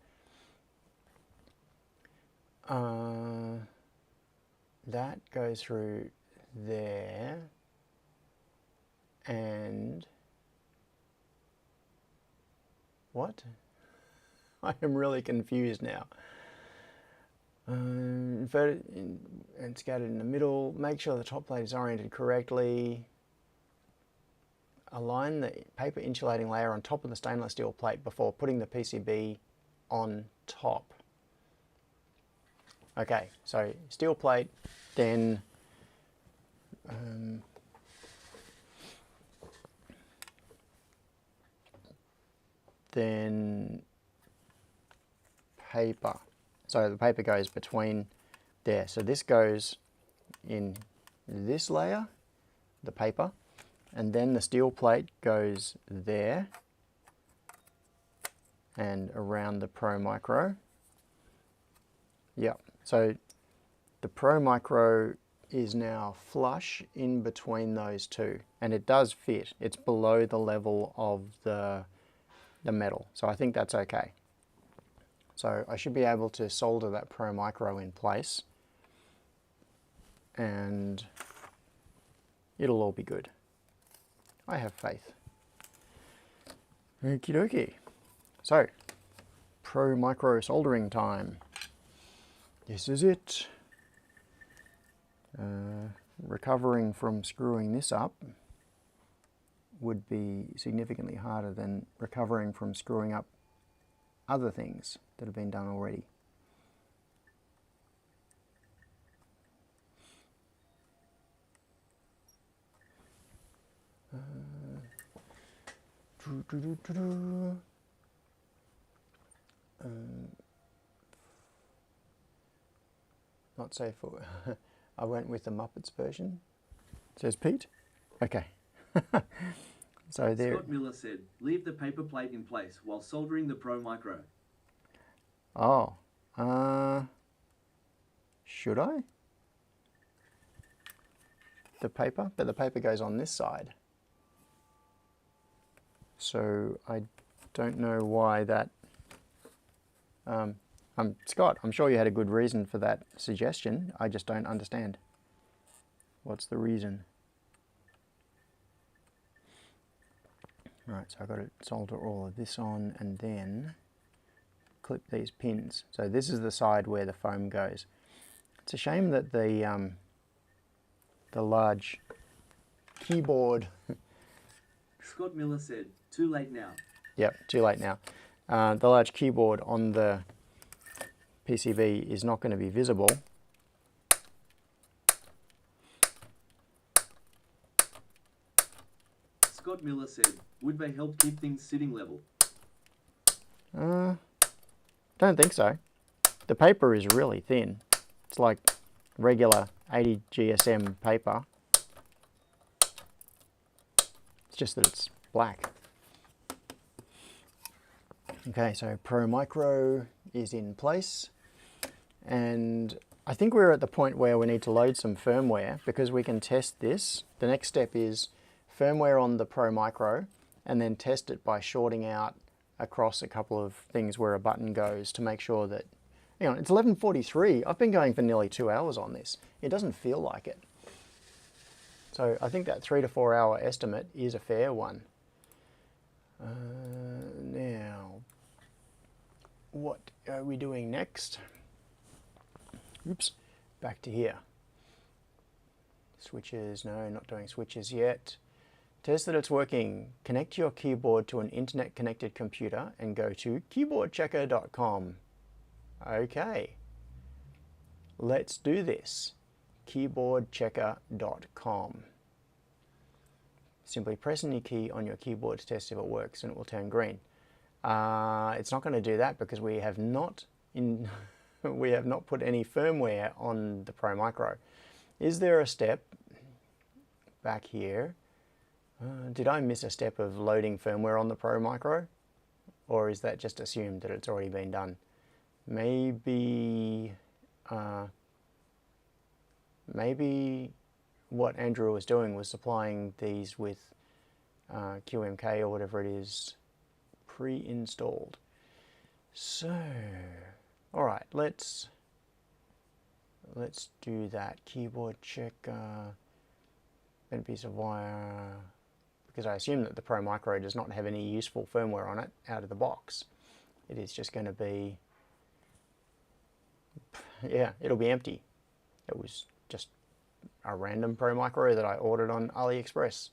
That goes through there, and what? I am really confused now. Inverted and scattered in the middle. Make sure the top plate is oriented correctly. Align the paper insulating layer on top of the stainless steel plate before putting the PCB on top. Okay, so steel plate, then paper. So the paper goes between there. So this goes in this layer, the paper, and then the steel plate goes there and around the Pro Micro. Yep, so the Pro Micro is now flush in between those two, and it does fit. It's below the level of the metal, so I think that's okay. So I should be able to solder that Pro Micro in place, and it'll all be good. I have faith. Okie dokie. So, Pro Micro soldering time. This is it. Recovering from screwing this up would be significantly harder than recovering from screwing up other things that have been done already. Not safe for... I went with the Muppets version. Says Pete. Okay. So there. Scott Miller said, leave the paper plate in place while soldering the Pro Micro. Oh. Should I? The paper? But the paper goes on this side. So I don't know why that... Scott, I'm sure you had a good reason for that suggestion. I just don't understand. What's the reason? Right, so I've got to solder all of this on and then clip these pins. So this is the side where the foam goes. It's a shame that the large keyboard... Scott Miller said, too late now. Yep, too late now. The large keyboard on the PCB is not going to be visible. Scott Miller said, would they help keep things sitting level? Don't think so. The paper is really thin. It's like regular 80 GSM paper. It's just that it's black. Okay, so Pro Micro is in place. And I think we're at the point where we need to load some firmware because we can test this. The next step is firmware on the Pro Micro and then test it by shorting out across a couple of things where a button goes to make sure that, you know, it's 11:43. I've been going for nearly 2 hours on this. It doesn't feel like it. So I think that 3 to 4 hour estimate is a fair one. Now, what are we doing next? Oops, back to here. Switches, no, not doing switches yet. Test that it's working. Connect your keyboard to an internet connected computer and go to keyboardchecker.com. Okay, let's do this. Keyboardchecker.com. Simply press any key on your keyboard to test if it works and it will turn green. It's not going to do that because we have not put any firmware on the Pro Micro. Is there a step back here? Did I miss a step of loading firmware on the Pro Micro? Or is that just assumed that it's already been done? Maybe what Andrew was doing was supplying these with QMK or whatever it is pre-installed. So, all right, let's do that. Keyboard checker, and a piece of wire, because I assume that the Pro Micro does not have any useful firmware on it out of the box. It is just going to be, yeah, it'll be empty. It was just a random Pro Micro that I ordered on AliExpress.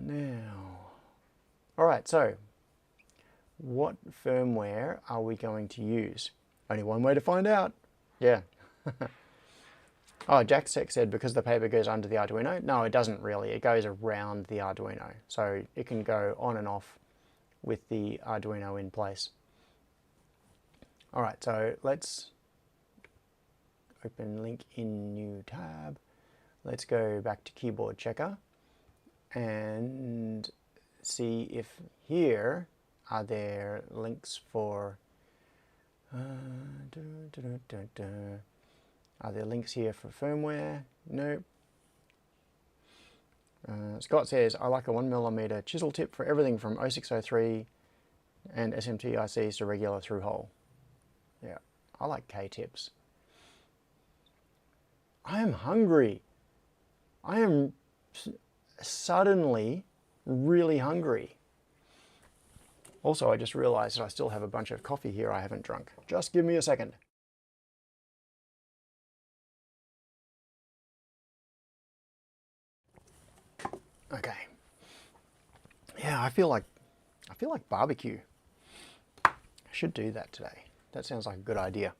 Now, all right, so what firmware are we going to use? Only one way to find out. Yeah. Oh, Jacksec said because the paper goes under the Arduino. No, it doesn't really. It goes around the Arduino. So it can go on and off with the Arduino in place. All right, so let's open link in new tab. Let's go back to Keyboard Checker and see if here are there links for are there links here for firmware? Nope. Scott says, I like a 1mm chisel tip for everything from 0603 and SMT ICs to regular through-hole. Yeah, I like K-tips. I am hungry. I am suddenly really hungry. Also, I just realized that I still have a bunch of coffee here I haven't drunk. Just give me a second. Okay. Yeah, I feel like barbecue. I should do that today. That sounds like a good idea.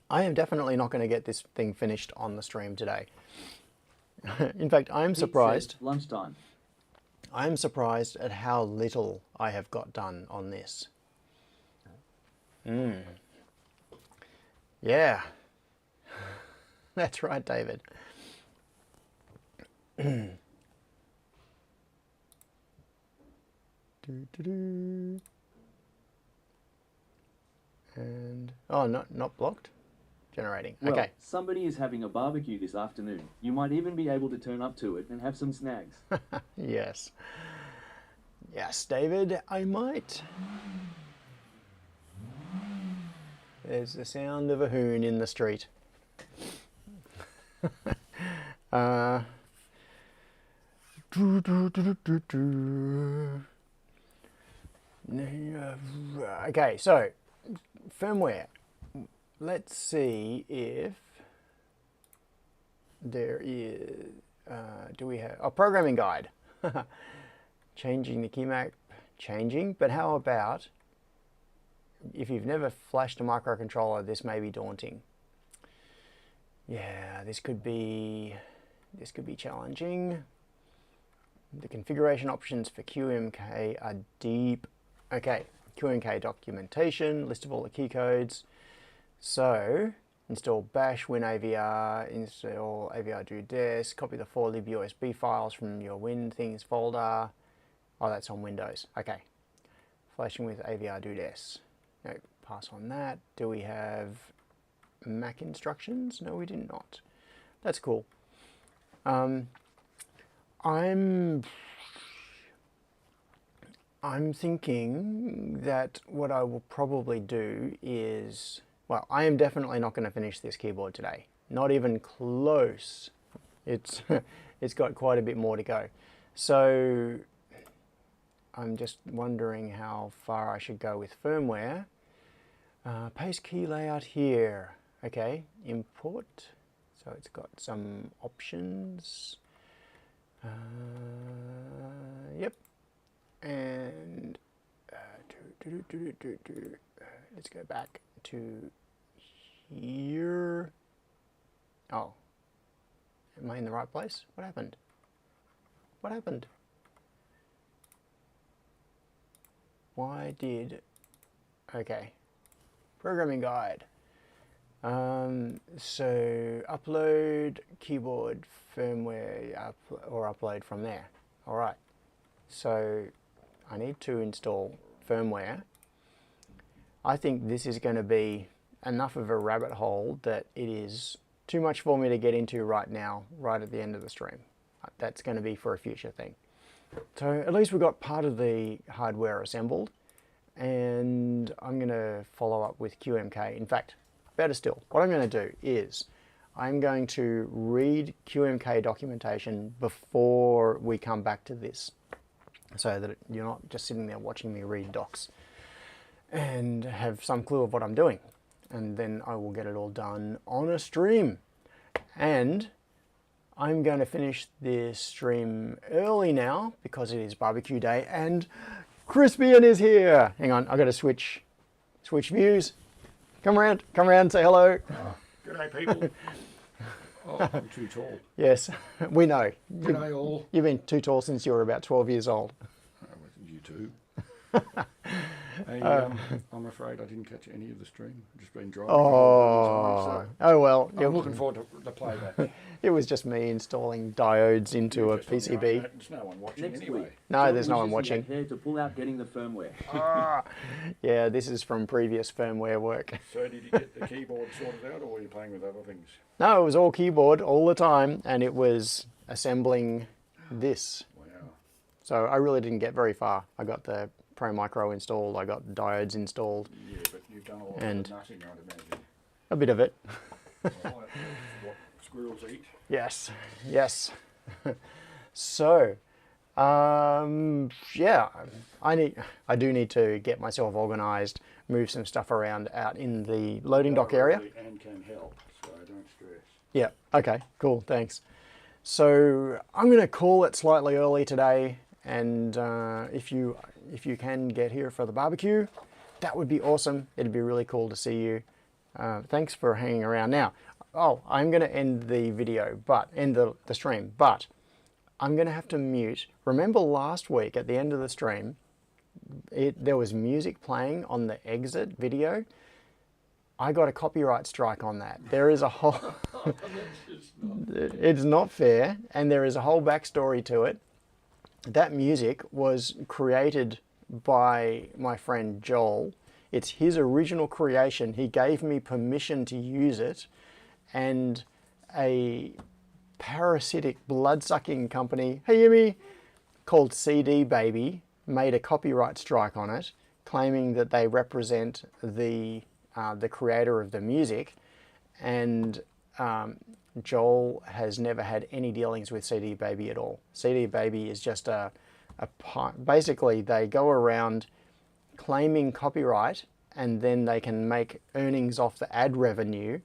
I am definitely not going to get this thing finished on the stream today. In fact, I'm surprised. Lunchtime. I am surprised at how little I have got done on this. Yeah. That's right, David. And oh, not blocked. Generating. Well, okay. Somebody is having a barbecue this afternoon. You might even be able to turn up to it and have some snags. Yes. Yes, David, I might. There's the sound of a hoon in the street. Okay, so firmware. Let's see if there is, do we have a programming guide? Changing the key map, changing, but how about if you've never flashed a microcontroller, this may be daunting. Yeah, this could be challenging. The configuration options for QMK are deep. Okay, QMK documentation, list of all the key codes. So, install bash WinAVR, install AVR do desk, copy the 4lib USB files from your WinThings folder. Oh, that's on Windows. Okay. Flashing with AVR do desk. No, pass on that. Do we have Mac instructions? No, we do not. That's cool. I'm thinking that what I will probably do is, well, I am definitely not going to finish this keyboard today. Not even close. It's it's got quite a bit more to go. So I'm just wondering how far I should go with firmware. Paste key layout here. Okay, import. So it's got some options. Yep. And let's go back to here. Oh, am I in the right place? What happened? What happened? Why did... Okay. Programming guide. So upload keyboard firmware or upload from there. All right. So I need to install firmware. I think this is going to be enough of a rabbit hole that it is too much for me to get into right now, right at the end of the stream. That's going to be for a future thing. So at least we've got part of the hardware assembled, and I'm going to follow up with QMK. In fact, better still, what I'm going to do is I'm going to read QMK documentation before we come back to this, so that you're not just sitting there watching me read docs, and have some clue of what I'm doing. And then I will get it all done on a stream. And I'm going to finish this stream early now because it is barbecue day and Crispian is here. Hang on, I've got to switch views. Come around, say hello. Good day, people. Oh, I'm too tall. Yes, we know. Good day, all. You've been too tall since you were about 12 years old. You too. Hey, I'm afraid I didn't catch any of the stream. I've just been driving. Oh, so well. I'm looking forward to the playback. It was just me installing diodes into a PCB. There's no one watching Next anyway. week, No, John there's no one wishes he watching. had hair to pull out getting the firmware. Yeah, this is from previous firmware work. So did you get the keyboard sorted out, or were you playing with other things? No, it was all keyboard all the time, and it was assembling this. Wow. So I really didn't get very far. I got the Pro Micro installed, I got diodes installed, Yeah, but you've done a lot And- of nothing, I'd imagine. a bit of it. Well, that's what squirrels eat. Yes, yes. So, Yeah, I do need to get myself organised, move some stuff around out in the loading dock area. And can help, so don't stress. Yeah, okay, cool, thanks. So I'm going to call it slightly early today, and if you can get here for the barbecue, that would be awesome. It'd be really cool to see you. Thanks for hanging around. Now, I'm going to end the video, end the stream, but I'm going to have to mute. Remember last week at the end of the stream, there was music playing on the exit video. I got a copyright strike on that. There is a whole... It's not fair, and there is a whole backstory to it. That music was created by my friend Joel. It's his original creation. He gave me permission to use it, and a parasitic blood-sucking company, hey Yumi, called CD Baby made a copyright strike on it, claiming that they represent the creator of the music, and Joel has never had any dealings with CD Baby at all. CD Baby is just basically they go around claiming copyright, and then they can make earnings off the ad revenue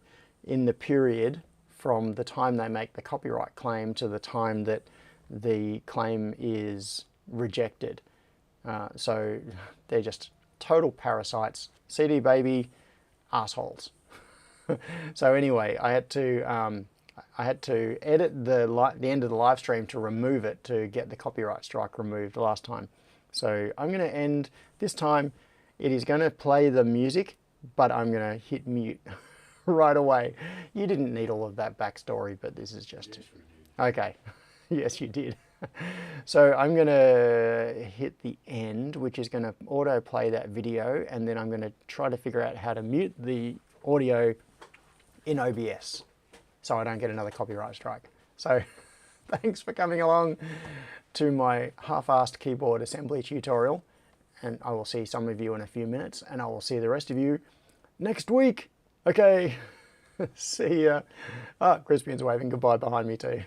in the period from the time they make the copyright claim to the time that the claim is rejected. So they're just total parasites. CD Baby, assholes. So anyway, I had to edit the end of the live stream to remove it to get the copyright strike removed last time. So I'm going to end this time. It is going to play the music, but I'm going to hit mute right away. You didn't need all of that backstory, but this is just... Yes, we did. Okay. Yes, you did. So I'm going to hit the end, which is going to auto-play that video, and then I'm going to try to figure out how to mute the audio in OBS so I don't get another copyright strike. So thanks for coming along to my half-assed keyboard assembly tutorial, and I will see some of you in a few minutes, and I will see the rest of you next week. Okay, see ya. Crispian's waving goodbye behind me too.